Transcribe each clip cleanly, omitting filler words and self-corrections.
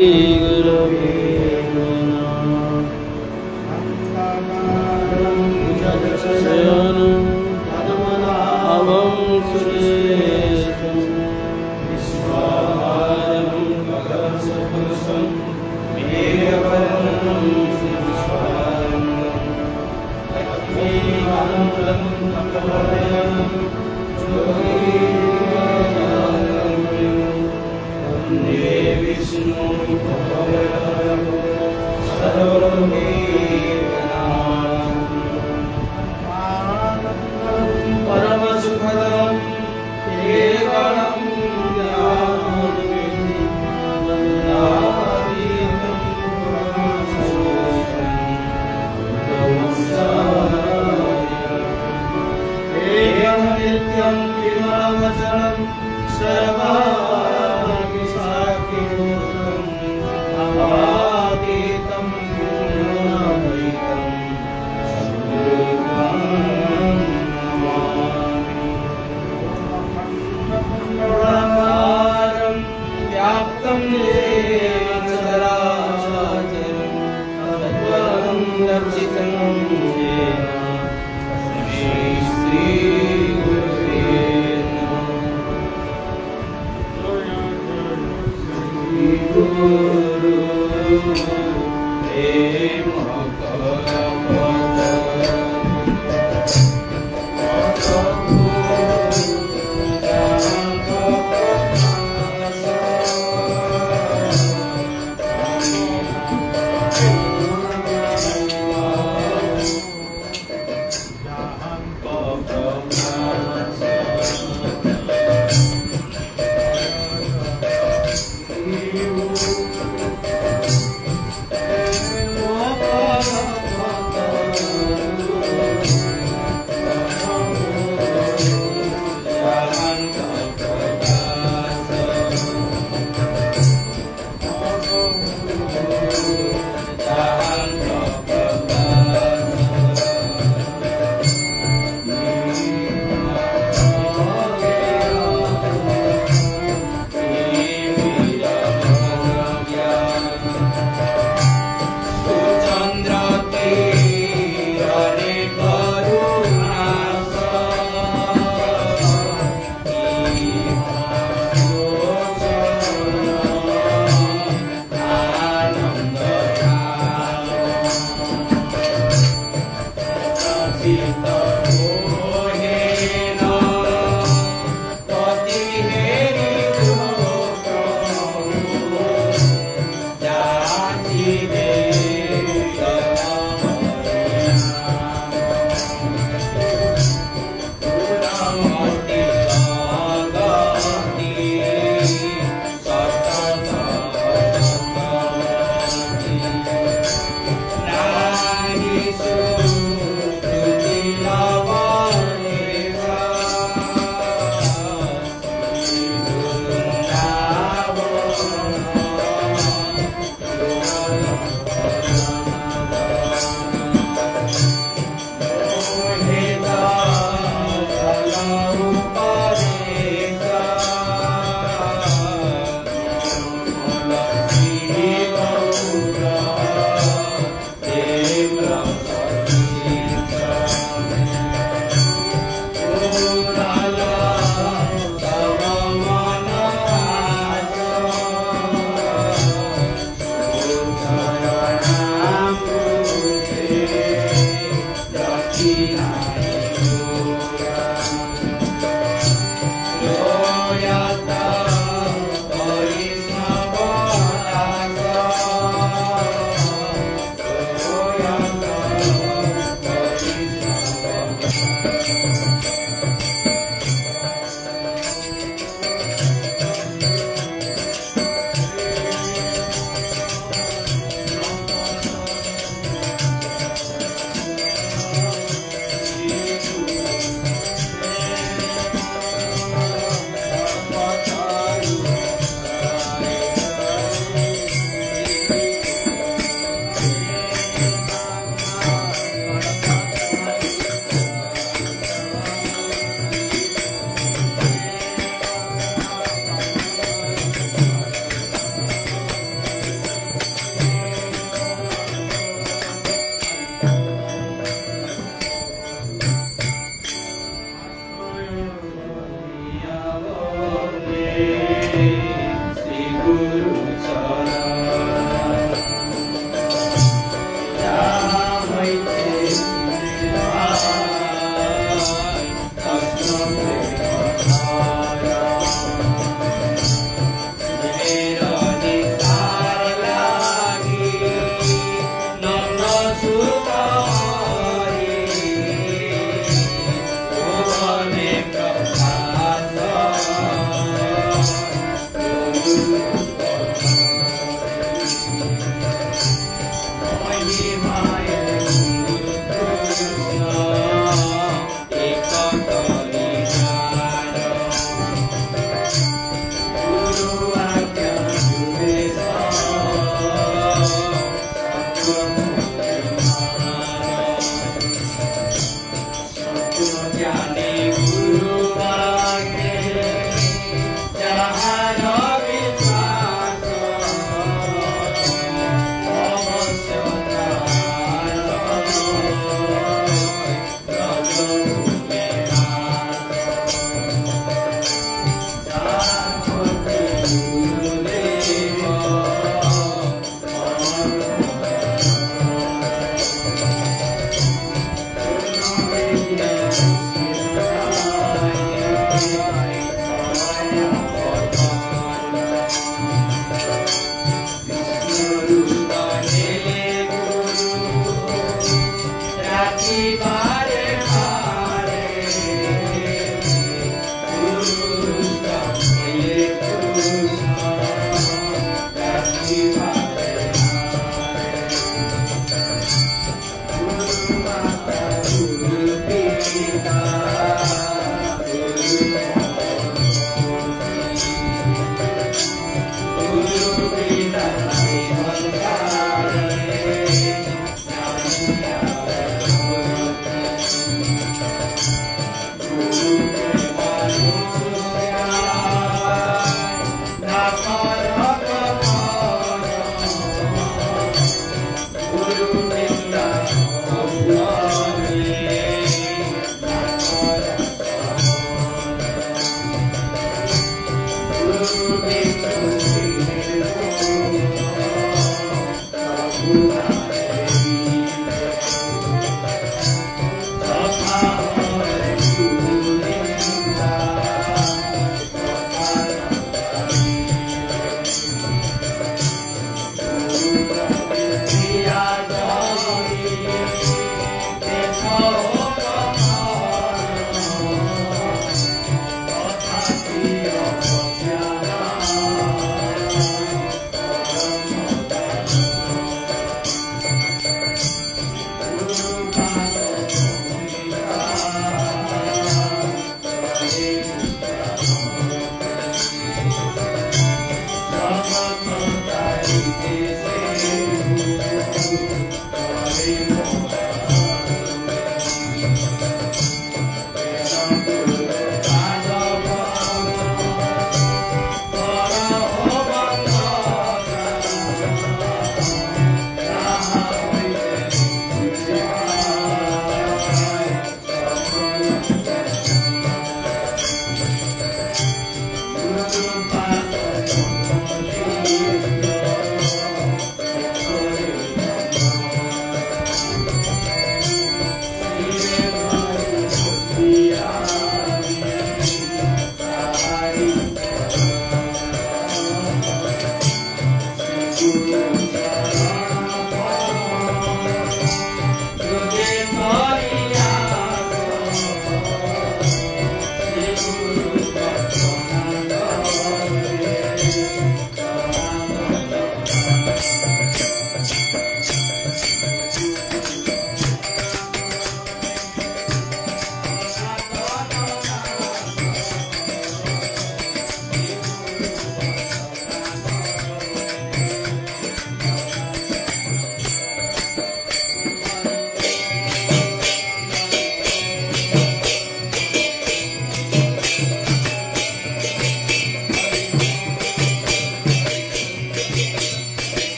गुरवे नमः। शयनं पद्मनाभं सुरेशं विश्वाधारं गगनसदृशं मेघवर्णं शुभांगं लक्ष्मीकान्तं कमलनयनं वन्दे विष्णुं परम सुखदं केवलं नित्यं किमवचनं सर्वाणि साक्षिभूतं अवातीतं गुणातीतं सर्वं ब्रह्माण्डं व्याप्तं येन चराचरं तत्त्वं दर्शितं येन तस्मै Guru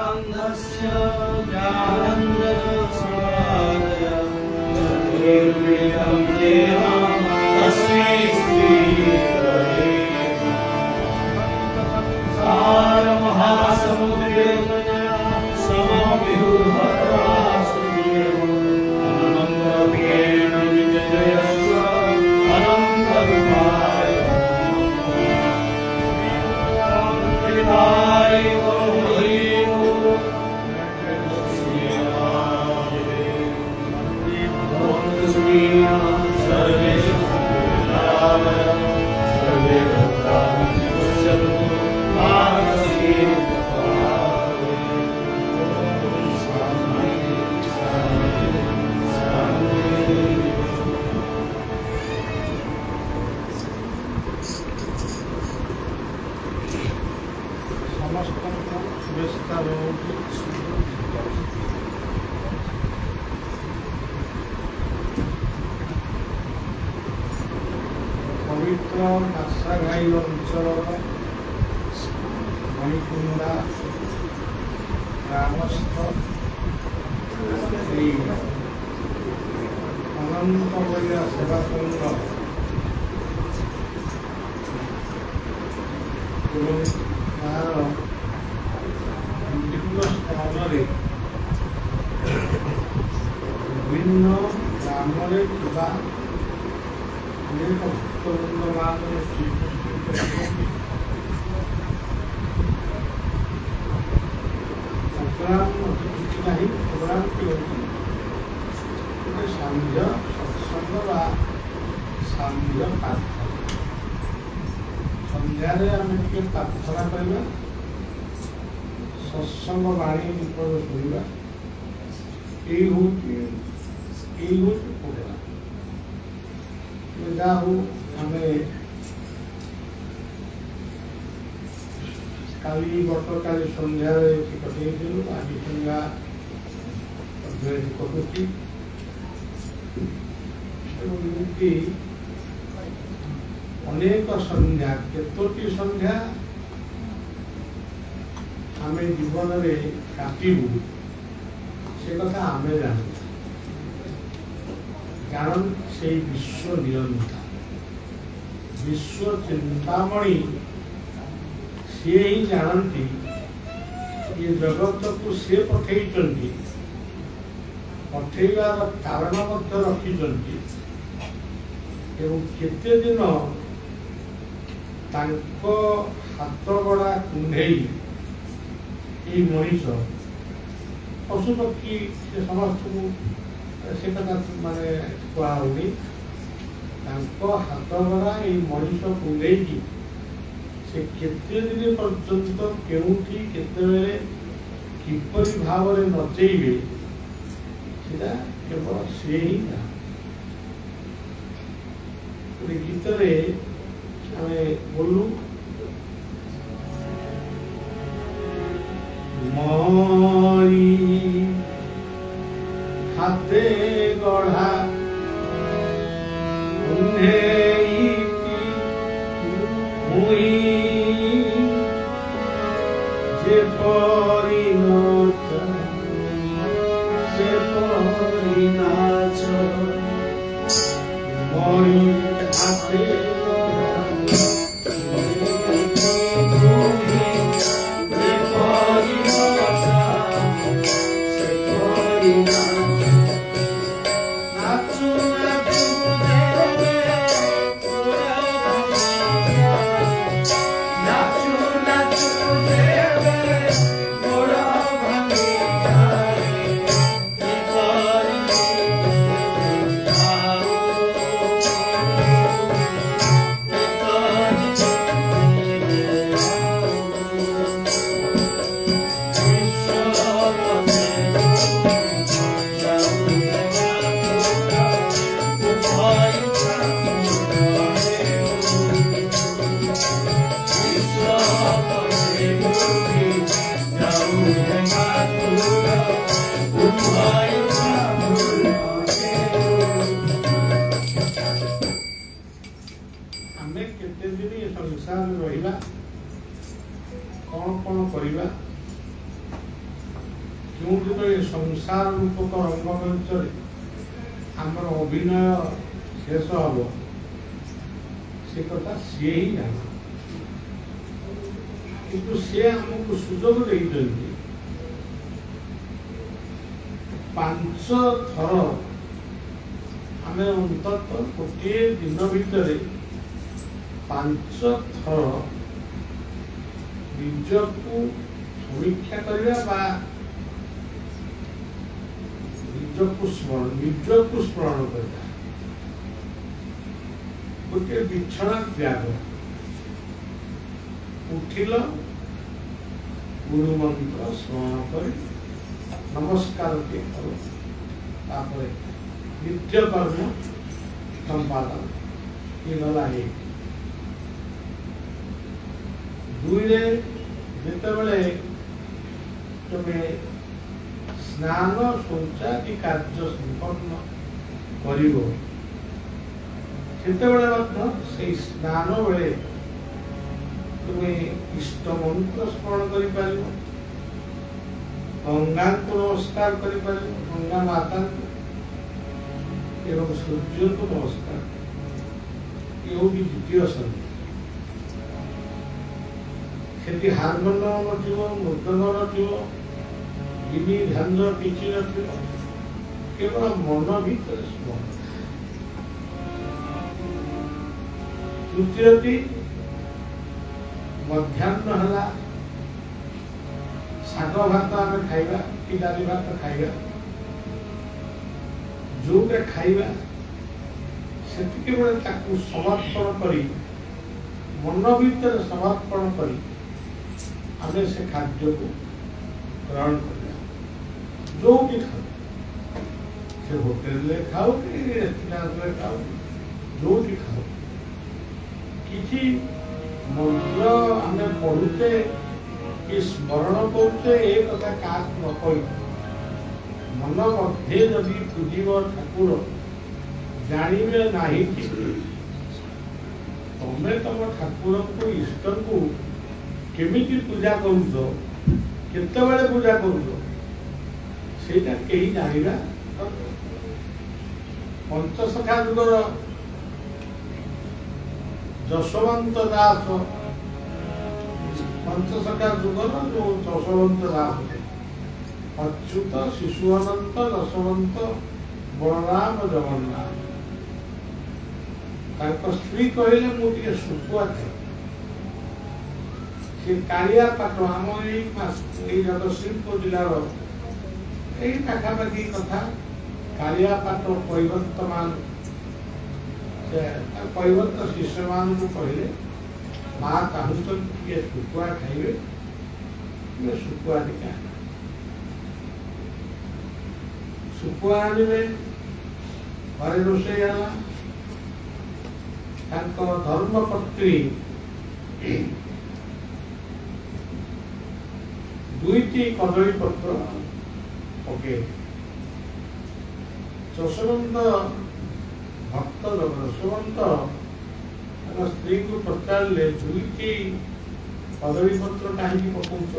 अन्धस्य ज्ञानाञ्जनशलाकया चक्षुरुन्मीलितं येन तस्मै श्रीगुरवे सारमहासमुद्रे समविभूतराष्ट्रियं अनन्तरूपेण विजयस्व अनन्तरूपाय हरि ओम पवित्र नासाघाई अंचल मणिकुंडा ग्रामस्थ श्री अनंत बलिया सेवा संघ विभिन्न स्थान विभिन्न ग्राम सांझ सत्संग सांझ प्रार्थना संध्यारे आम प्रार्थना करवा सत्संग बाणी विपद शुणा जाहू आम काली गतकाली सन्ध्यार कटू आज संध्या कटुची अनेक संध्या केतोटी संध्या आम जीवन में काटू से कथा आम जानू कारण से विश्व निरंता विश्व चिंतामणि सी ही जानती ये जगत को सी पठे पठेबार कारण रखी केते दिन हाथ गड़ा कुंडई ये मनीष पशुपक्षी से समस्त से कथा माने कहनी हाथ गड़ा ये मनीष कुंडई से केते दिन पर्यंत केउठी केतेबेले किपरि भाव में नचेबे सीधा केवल से ही गीत आम बोलू मई हाथे गढ़ा संसार रहा कौन कौन करवा କେଉଁଦିନ ଏ ସଂସାର ରୂପକ ରଙ୍ଗମଞ୍ଚରେ ଆମର ଅଭିନୟ ଶେଷ ହେବ ସେ କଥା ସିଏ ହିଁ ଜାଣେ। କିନ୍ତୁ ସେ ଆମକୁ ସୁଯୋଗ ଦେଇଛନ୍ତି 5 ଥର ଆମେ ଅନ୍ତତଃ ଗୋଟିଏ ଦିନ ଭିତରେ 5 ଥର ନିଜକୁ ସମୀକ୍ଷା କରିବା ବା ନିଜକୁ ସ୍ମରଣ କରିବା। ଗୋଟିଏ ବିଛଣା ତ୍ୟାଗ, ଉଠିଲ ଗୁରୁ ମନ୍ତ୍ର ସ୍ମରଣ କରି ନମସ୍କାର ଟିକେ କର, ତାପରେ ନିତ୍ୟକର୍ମ ସମ୍ପାଦନ ହେଇଗଲା। ଦୁଇରେ ଯେତେବେଳେ ତୁମେ ସ୍ନାନ ଶୌଚାଦି କାର୍ଯ୍ୟ ସମ୍ପନ୍ନ କରିବ ସେତେବେଳେ ମଧ୍ୟ ସେଇ ସ୍ନାନ ବେଳେ ତୁମେ ଇଷ୍ଟ ମନ୍ତ୍ର ସ୍ମରଣ କରିପାରିବ, ଗଙ୍ଗାଙ୍କୁ ନମସ୍କାର କରିପାରିବ, ଗଙ୍ଗା ମାତାଙ୍କୁ ଏବଂ ସୂର୍ଯ୍ୟଙ୍କୁ ନମସ୍କାର। ଏ ହେଉଛି ଦ୍ୱିତୀୟ ସନ୍ଧ୍ୟା। ସେଠି ହାରମୋନିୟମ ନଥିବ, ମୃଦଙ୍ଗ ନଥିବ, ଗିନି ଝାଞ୍ଜ କିଛି ନଥିବ, କେବଳ ମନ ଭିତରେ ସ୍ମରଣ। ତୃତୀୟଟି ମଧ୍ୟାହ୍ନ ହେଲା, ଶାଗ ଭାତ ଆମେ ଖାଇବା କି ଡାଲି ଭାତ ଖାଇବା, ଯୋଉଟା ଖାଇବା ସେତିକି ବେଳେ ତାକୁ ସମର୍ପଣ କରି ମନ ଭିତରେ ସମର୍ପଣ କରି ଆମେ ସେ ଖାଦ୍ୟକୁ ଗ୍ରହଣ କରିବା। ଯୋଉଠି ଖାଉ, ସେ ହୋଟେଲରେ ଖାଉ କି ରେଷ୍ଟୁରାଣ୍ଟରେ ଖାଉ, ଯୋଉଠି ଖାଉ, କିଛି ମନ୍ତ୍ର ଆମେ ପଢୁଛେ କି ସ୍ମରଣ କରୁଛେ ଏ କଥା କାହାକୁ ନ କହି ମନ ମଧ୍ୟରେ ଯଦି ପୂଜିବ ଠାକୁର ଜାଣିବେ ନାହିଁ କି ତମେ ତମ ଠାକୁରଙ୍କୁ ଇଷ୍ଟଙ୍କୁ କେମିତି ପୂଜା କରୁଛ, କେତେବେଳେ ପୂଜା କରୁଛ, ସେଇଟା କେହି ଜାଣିବା। ପଞ୍ଚସଖା ଯୁଗର ଯଶୋବନ୍ତ ଦାସ, ପଞ୍ଚସଖା ଯୁଗର ଯୋଉ ଯଶୋବନ୍ତ ଦାସ, ଅଚ୍ୟୁତ, ଶିଶୁ ଅନନ୍ତ, ଯଶୋବନ୍ତ, ବଳରାମ, ଜଗନ୍ନାଥ, ତାଙ୍କ ସ୍ତ୍ରୀ କହିଲେ ମୁଁ ଟିକେ ଶୁଖୁଆ ଖାଏ। ସେ କାଳିଆ ପାଟ ଆମ ଏଇ ଜଗତସିଂହପୁର ଜିଲ୍ଲାର ଏଇ ପାଖାପାଖି କଥା, କାଳିଆ ପାଟ କୈବର୍ତ୍ତମାନ କୈବର୍ତ୍ତ ଶିଷ୍ୟମାନଙ୍କୁ କହିଲେ ମା ଚାହୁଁଛନ୍ତି ଟିକେ ଶୁଖୁଆ ଖାଇବେ, ଶୁଖୁଆ ଟିକେ ଶୁଖୁଆ ଆଣିବେ। ଘରେ ରୋଷେଇ ହେଲା, ତାଙ୍କ ଧର୍ମପତ୍ନୀ 2ଟି କଦଳୀ ପତ୍ର ପକେଇଲେ। ଯଶୋବନ୍ତ ଭକ୍ତ ଯଶୋବନ୍ତ ତାଙ୍କ ସ୍ତ୍ରୀକୁ ପଚାରିଲେ 2ଟି କଦଳୀ ପତ୍ର କାହିଁକି ପକଉଛ?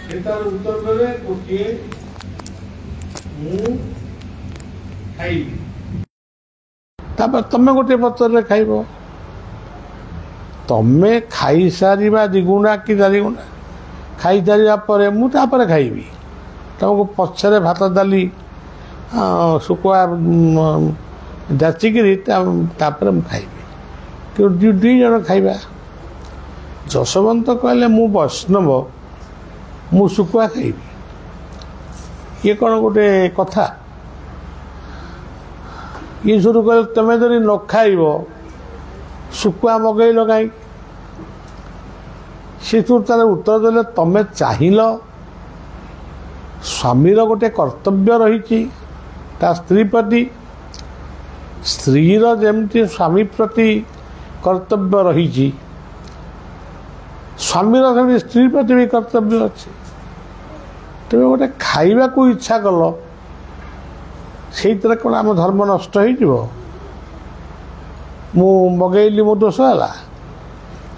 ସେ ତାର ଉତ୍ତର ଦେଲେ ଗୋଟିଏ ମୁଁ ଖାଇବି, ତାପରେ ତମେ ଗୋଟିଏ ପତ୍ରରେ ଖାଇବ। ତମେ ଖାଇସାରିବା 2 ଗୁଣା କି 4 ଗୁଣା ଖାଇସାରିବା ପରେ ମୁଁ ତାପରେ ଖାଇବି। ତମକୁ ପଛରେ ଭାତ ଡାଲି ଶୁଖୁଆ ଯାଚିକିରି ତାପରେ ମୁଁ ଖାଇବି, କିନ୍ତୁ 2 ଜଣ ଖାଇବା। ଯଶୋବନ୍ତ କହିଲେ ମୁଁ ବୈଷ୍ଣବ, ମୁଁ ଶୁଖୁଆ ଖାଇବି, ଇଏ କ'ଣ ଗୋଟେ କଥା? ଇଏ ଶୁରୁ କହିଲେ ତମେ ଯଦି ନ ଖାଇବ ଶୁଖୁଆ ମଗେଇଲ କାହିଁକି? ସେ ତାର ଉତ୍ତର ଦେଲେ ତମେ ଚାହିଁଲ, ସ୍ୱାମୀର ଗୋଟେ କର୍ତ୍ତବ୍ୟ ରହିଛି ତା ସ୍ତ୍ରୀ ପ୍ରତି, ସ୍ତ୍ରୀର ଯେମିତି ସ୍ୱାମୀ ପ୍ରତି କର୍ତ୍ତବ୍ୟ ରହିଛି, ସ୍ୱାମୀର ସେମିତି ସ୍ତ୍ରୀ ପ୍ରତି ବି କର୍ତ୍ତବ୍ୟ ଅଛି। ତେବେ ଗୋଟେ ଖାଇବାକୁ ଇଚ୍ଛା କଲ, ସେଇଥିରେ କ'ଣ ଆମ ଧର୍ମ ନଷ୍ଟ ହେଇଯିବ? ମୁଁ ମଗେଇଲି ମୋ ଦୋଷ ହେଲା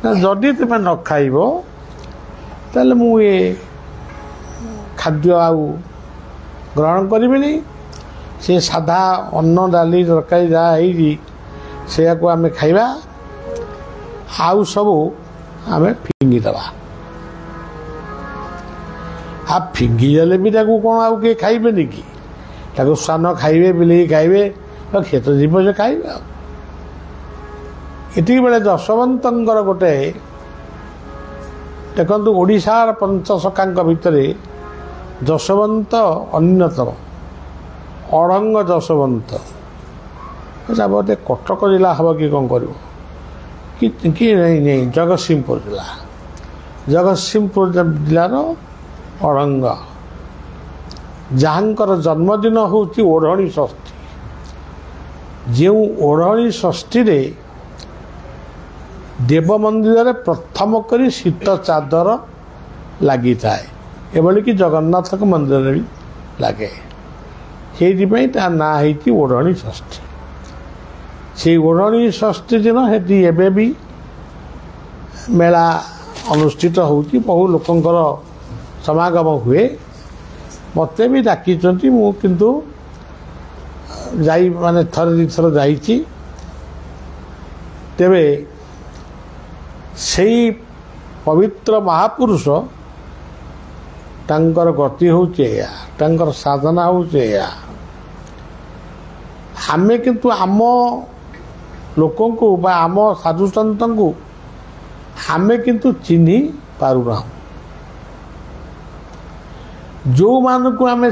ନା? ଯଦି ତୁମେ ନ ଖାଇବ ତାହେଲେ ମୁଁ ଖାଦ୍ୟ ଆଉ ଗ୍ରହଣ କରିବେନି। ସେ ସାଧା ଅନ୍ନ ଡାଲି ତରକାରୀ ଯାହା ହେଇଛି ସେଇଆକୁ ଆମେ ଖାଇବା, ଆଉ ସବୁ ଆମେ ଫିଙ୍ଗିଦେବା। ଆଉ ଫିଙ୍ଗିଦେଲେ ବି ତାକୁ କ'ଣ ଆଉ କିଏ ଖାଇବେନି କି? ତାକୁ ସ୍ୱାନ ଖାଇବେ, ବିଲେଇ ଖାଇବେ, କ୍ଷେତ ଜୀବ ସେ ଖାଇବେ। ଆଉ ଏତିକି ବେଳେ ଯଶୋବନ୍ତଙ୍କର ଗୋଟେ ଦେଖନ୍ତୁ, ଓଡ଼ିଶାର ପଞ୍ଚସଖାଙ୍କ ଭିତରେ ଯଶୋବନ୍ତ ଅନ୍ୟତମ। ଅଢ଼ଙ୍ଗ ଯଶୋବନ୍ତ ଏଇଟା ବୋଧେ କଟକ ଜିଲ୍ଲା ହେବ କି କ'ଣ କରିବ କି ନାଇଁ, ଜଗତସିଂହପୁର ଜିଲ୍ଲା। ଜଗତସିଂହପୁର ଜିଲ୍ଲାର ଅଢ଼ଙ୍ଗ, ଯାହାଙ୍କର ଜନ୍ମଦିନ ହେଉଛି ଓଢ଼ଣୀ ଷଷ୍ଠୀ। ଯେଉଁ ଓଢ଼ଣୀ ଷଷ୍ଠୀରେ ଦେବ ମନ୍ଦିରରେ ପ୍ରଥମ କରି ଶୀତ ଚାଦର ଲାଗିଥାଏ, ଏଭଳିକି ଜଗନ୍ନାଥଙ୍କ ମନ୍ଦିରରେ ବି ଲାଗେ। ସେଇଥିପାଇଁ ତା ନାଁ ହେଇଛି ଓଢ଼ଣୀ ଷଷ୍ଠୀ। ସେଇ ଓଢ଼ଣୀ ଷଷ୍ଠୀ ଦିନ ସେଠି ଏବେ ବି ମେଳା ଅନୁଷ୍ଠିତ ହେଉଛି, ବହୁ ଲୋକଙ୍କର ସମାଗମ ହୁଏ। ମୋତେ ବି ଡାକିଛନ୍ତି, ମୁଁ କିନ୍ତୁ ଥରେ ଦୁଇଥର ଯାଇଛି। ତେବେ ସେଇ ପବିତ୍ର ମହାପୁରୁଷ ତାଙ୍କର ଗତି ହେଉଛି ଏଇଆ, ତାଙ୍କର ସାଧନା ହେଉଛି ଏଇଆ। ଆମେ କିନ୍ତୁ ଆମ ଲୋକଙ୍କୁ ବା ଆମ ସାଧୁସନ୍ତଙ୍କୁ ଆମେ କିନ୍ତୁ ଚିହ୍ନି ପାରୁନାହୁଁ। ଯେଉଁମାନଙ୍କୁ ଆମେ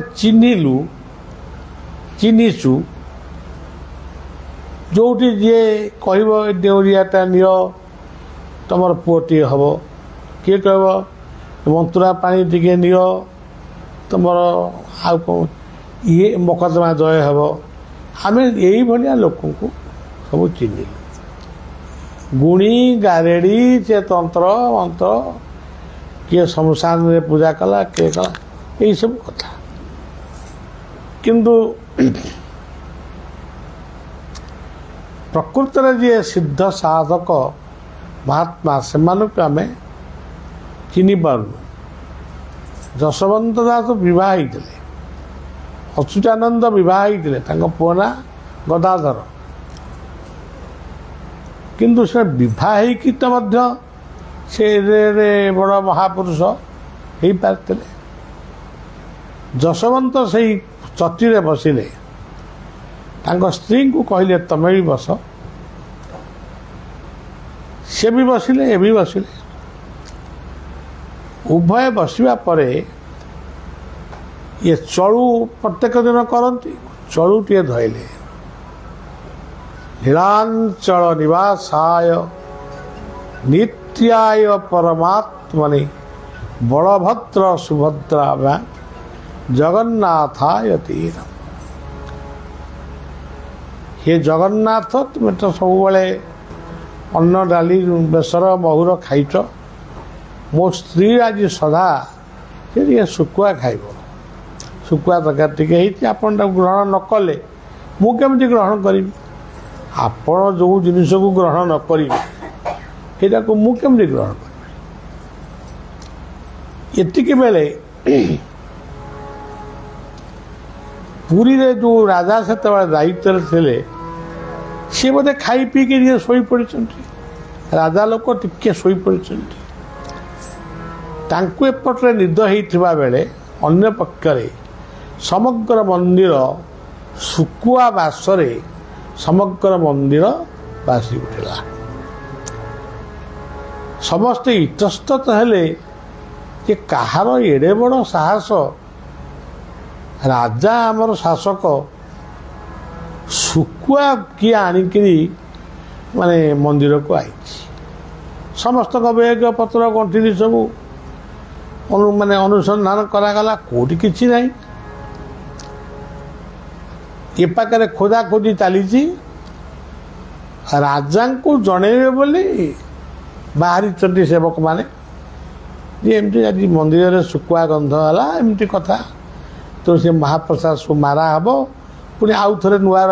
ଚିହ୍ନିଛୁ, ଯେଉଁଠି ଯିଏ କହିବ ଡେଉଁରିଆଟା ନିଅ ତୁମର ପୁଅଟିଏ ହେବ, କିଏ କହିବ ମନ୍ତୁରା ପାଣି ଟିକେ ନିଅ ତୁମର ଆଉ କ'ଣ ଇଏ ମକଦ୍ଦମା ଜୟ ହେବ। ଆମେ ଏଇଭଳିଆ ଲୋକଙ୍କୁ ସବୁ ଚିହ୍ନିଲୁ। ଗୁଣି ଗାରେଡ଼ି, ସେ ତନ୍ତ୍ର ମନ୍ତ୍ର, କିଏ ଶ୍ମଶାନରେ ପୂଜା କଲା, କିଏ କଲା, ଏଇସବୁ କଥା। କିନ୍ତୁ ପ୍ରକୃତରେ ଯିଏ ସିଦ୍ଧ ସାଧକ ମହାତ୍ମା, ସେମାନଙ୍କୁ ଆମେ ଚିହ୍ନି ପାରୁନୁ। ଯଶୋବନ୍ତ ଦାସ ବିବାହ ହେଇଥିଲେ, ଅଚ୍ୟୁତାନନ୍ଦ ବିବାହ ହେଇଥିଲେ, ତାଙ୍କ ପୁଅ ନାଁ ଗଦାଧର। କିନ୍ତୁ ସେ ବିବାହ ହେଇକି ତ ମଧ୍ୟ ସେ ବଡ଼ ମହାପୁରୁଷ ହେଇପାରିଥିଲେ। ଯଶୋବନ୍ତ ସେଇ ଚଟିରେ ବସିଲେ, ତାଙ୍କ ସ୍ତ୍ରୀଙ୍କୁ କହିଲେ ତମେ ବି ବସ। ସେ ବି ବସିଲେ, ଏ ବି ବସିଲେ। ଉଭୟ ବସିବା ପରେ ଇଏ ଚଳୁ ପ୍ରତ୍ୟେକ ଦିନ କରନ୍ତି, ଚଳୁଟିଏ ଧଇଲେ। ନୀଳାଞ୍ଚଳ ନିବାସାୟ ନିତ୍ୟାୟ ପରମାତ୍ମନେ ବଳଭଦ୍ର ସୁଭଦ୍ରା ଜଗନ୍ନାଥାୟ ତୀର। ହେ ଜଗନ୍ନାଥ, ତୁମେ ତ ସବୁବେଳେ ଅନ୍ନ ଡାଲି ବେସର ମହୁର ଖାଇଛ, ମୋ ସ୍ତ୍ରୀ ଆଜି ସଦା ସେ ଟିକେ ଶୁଖୁଆ ଖାଇବ, ଶୁଖୁଆ ତରକାରୀ ଟିକେ ହେଇଛି, ଆପଣ ତାକୁ ଗ୍ରହଣ ନ କଲେ ମୁଁ କେମିତି ଗ୍ରହଣ କରିବି? ଆପଣ ଯେଉଁ ଜିନିଷକୁ ଗ୍ରହଣ ନ କରିବେ ସେଇଟାକୁ ମୁଁ କେମିତି ଗ୍ରହଣ କରିବି? ଏତିକି ବେଳେ ପୁରୀରେ ଯେଉଁ ରାଜା ସେତେବେଳେ ଦାୟିତ୍ୱରେ ଥିଲେ, ସିଏ ବୋଧେ ଖାଇ ପିଇକି ଟିକେ ଶୋଇପଡ଼ିଛନ୍ତି। ରାଜା ଲୋକ ଟିକେ ଶୋଇପଡ଼ିଛନ୍ତି। ତାଙ୍କୁ ଏପଟରେ ନିଦ ହେଇଥିବା ବେଳେ ଅନ୍ୟ ପକ୍ଷରେ ସମଗ୍ର ମନ୍ଦିର ଶୁଖୁଆ ବାସରେ ସମଗ୍ର ମନ୍ଦିର ବାସି ଉଠିଲା। ସମସ୍ତେ ଇତସ୍ତତ ହେଲେ ଯେ କାହାର ଏଡ଼େ ବଡ଼ ସାହସ, ରାଜା ଆମର ଶାସକ, ଶୁଖୁଆ କିଏ ଆଣିକିରି ମାନେ ମନ୍ଦିରକୁ ଆଇଛି। ସମସ୍ତଙ୍କ ବେଗ ପତ୍ର ଗଣ୍ଠିଲି ସବୁ ଅନୁସନ୍ଧାନ କରାଗଲା, କେଉଁଠି କିଛି ନାହିଁ। ଏ ପାଖରେ ଖୋଜାଖୋଜି ଚାଲିଛି। ରାଜାଙ୍କୁ ଜଣେଇବେ ବୋଲି ବାହାରିଛନ୍ତି ସେବକମାନେ ଯେ ଏମିତି ଆଜି ମନ୍ଦିରରେ ଶୁଖୁଆ ଗନ୍ଧ ହେଲା, ଏମିତି କଥା। ତ ସେ ମହାପ୍ରସାଦ ସବୁ ମାରା ହେବ, ପୁଣି ଆଉ ଥରେ ନୂଆ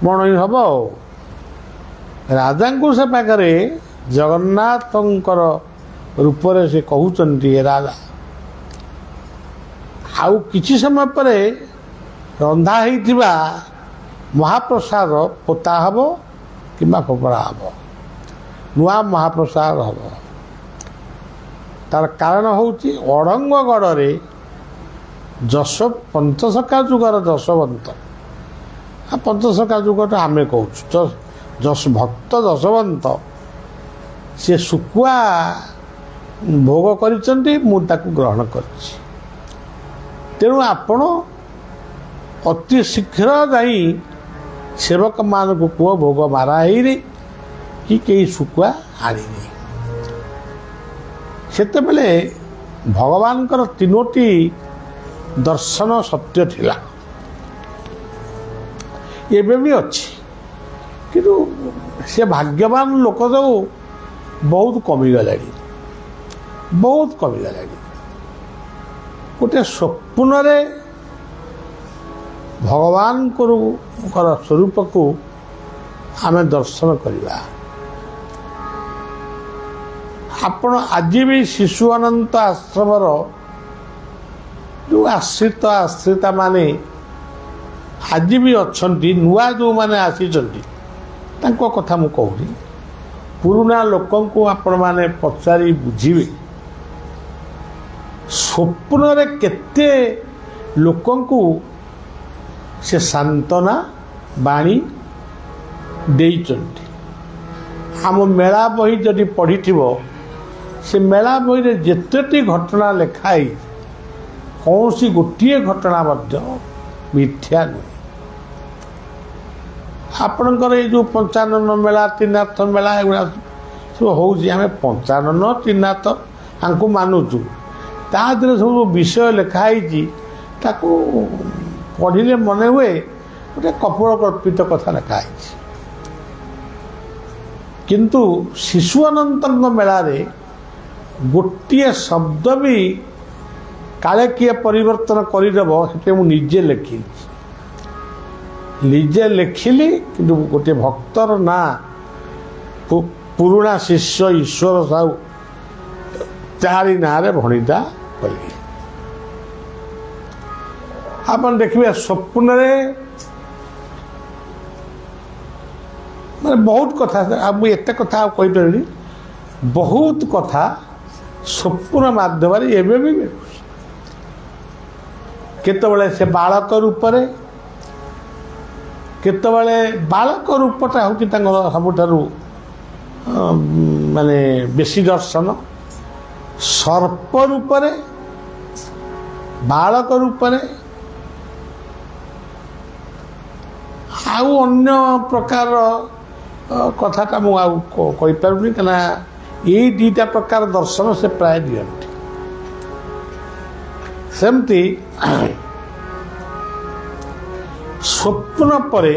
ମଣଇ ହେବ। ଆଉ ରାଜାଙ୍କୁ ସେ ପାଖରେ ଜଗନ୍ନାଥଙ୍କର ରୂପରେ ସେ କହୁଛନ୍ତି, ରାଜା आउ किछि समय पर रंधा होइथिबा महाप्रसाद पोता हब किंबा फोपड़ा हब नुआ महाप्रसाद हब तार कारण होउची अड़ंगगढ़ जश पंचसखा जुगर जशवंत पंचसखा जुग आमे कहूँ जश भक्त जशवंत से सुकुआ भोग करिसेंती मु ताकु ग्रहण करिछि तेणु आपण अति शीघ्र जाई सेवक मान को कुह भोग मारा ही कि कई सुकुआ आनी सेते बेले भगवान कर तीनोटी दर्शन सत्य थिला एबे भी अच्छी किंतु से भाग्यवान लोक जो बहुत कमिगला बहुत कमिगला गोटे स्वप्न रे भगवान को स्वरूप को आमे दर्शन करवा आपण आज भी शिशु अनंत आश्रमर जो आश्रित आश्रिता माने आज भी अच्छा नुआ जो मैंने आसी कथा मु कहूनी पुराना लोकं को आपण माने पचारि बुझिबे स्वप्न रे केते लोकं को से सांत्वना बाणी देइचंती आम मेला बही जदि पढ़ी से मेला बही रे जेतेटी घटना लेखाई कौन सी गोटे घटना मध्य मिथ्या नुहे आपणकर ये जो पंचानन मेला त्रिनाथ मेला एगुड़ा सब हमें पंचानन त्रिनाथ आंको मानुचु तादे सब विषय लिखाई पढ़िले मन हुए गोटे कपोल कल्पित कथा लिखाई किंतु शिशु अनंत मेला रे गोटे शब्द भी काले किए परिवर्तन करदेव से निजे लिखी निजे लिखिली कि गोटे भक्तर ना पुराणा शिष्य ईश्वर साहू चारि ना भणिता कली आप देखिए स्वप्न माने बहुत कथा मुझे कथा कहीपरि बहुत कथा स्वप्न माध्यम एवं भी केतबले से बालक रूप केतबले बालक रूपटा हूँ सबुठारु माने बेसी दर्शन सर्प रूप बालक रूप आउ अन्य प्रकार कथाटा मुझे कहीं ये दीटा प्रकार दर्शन से प्राय दियंती सेमती स्वप्न परे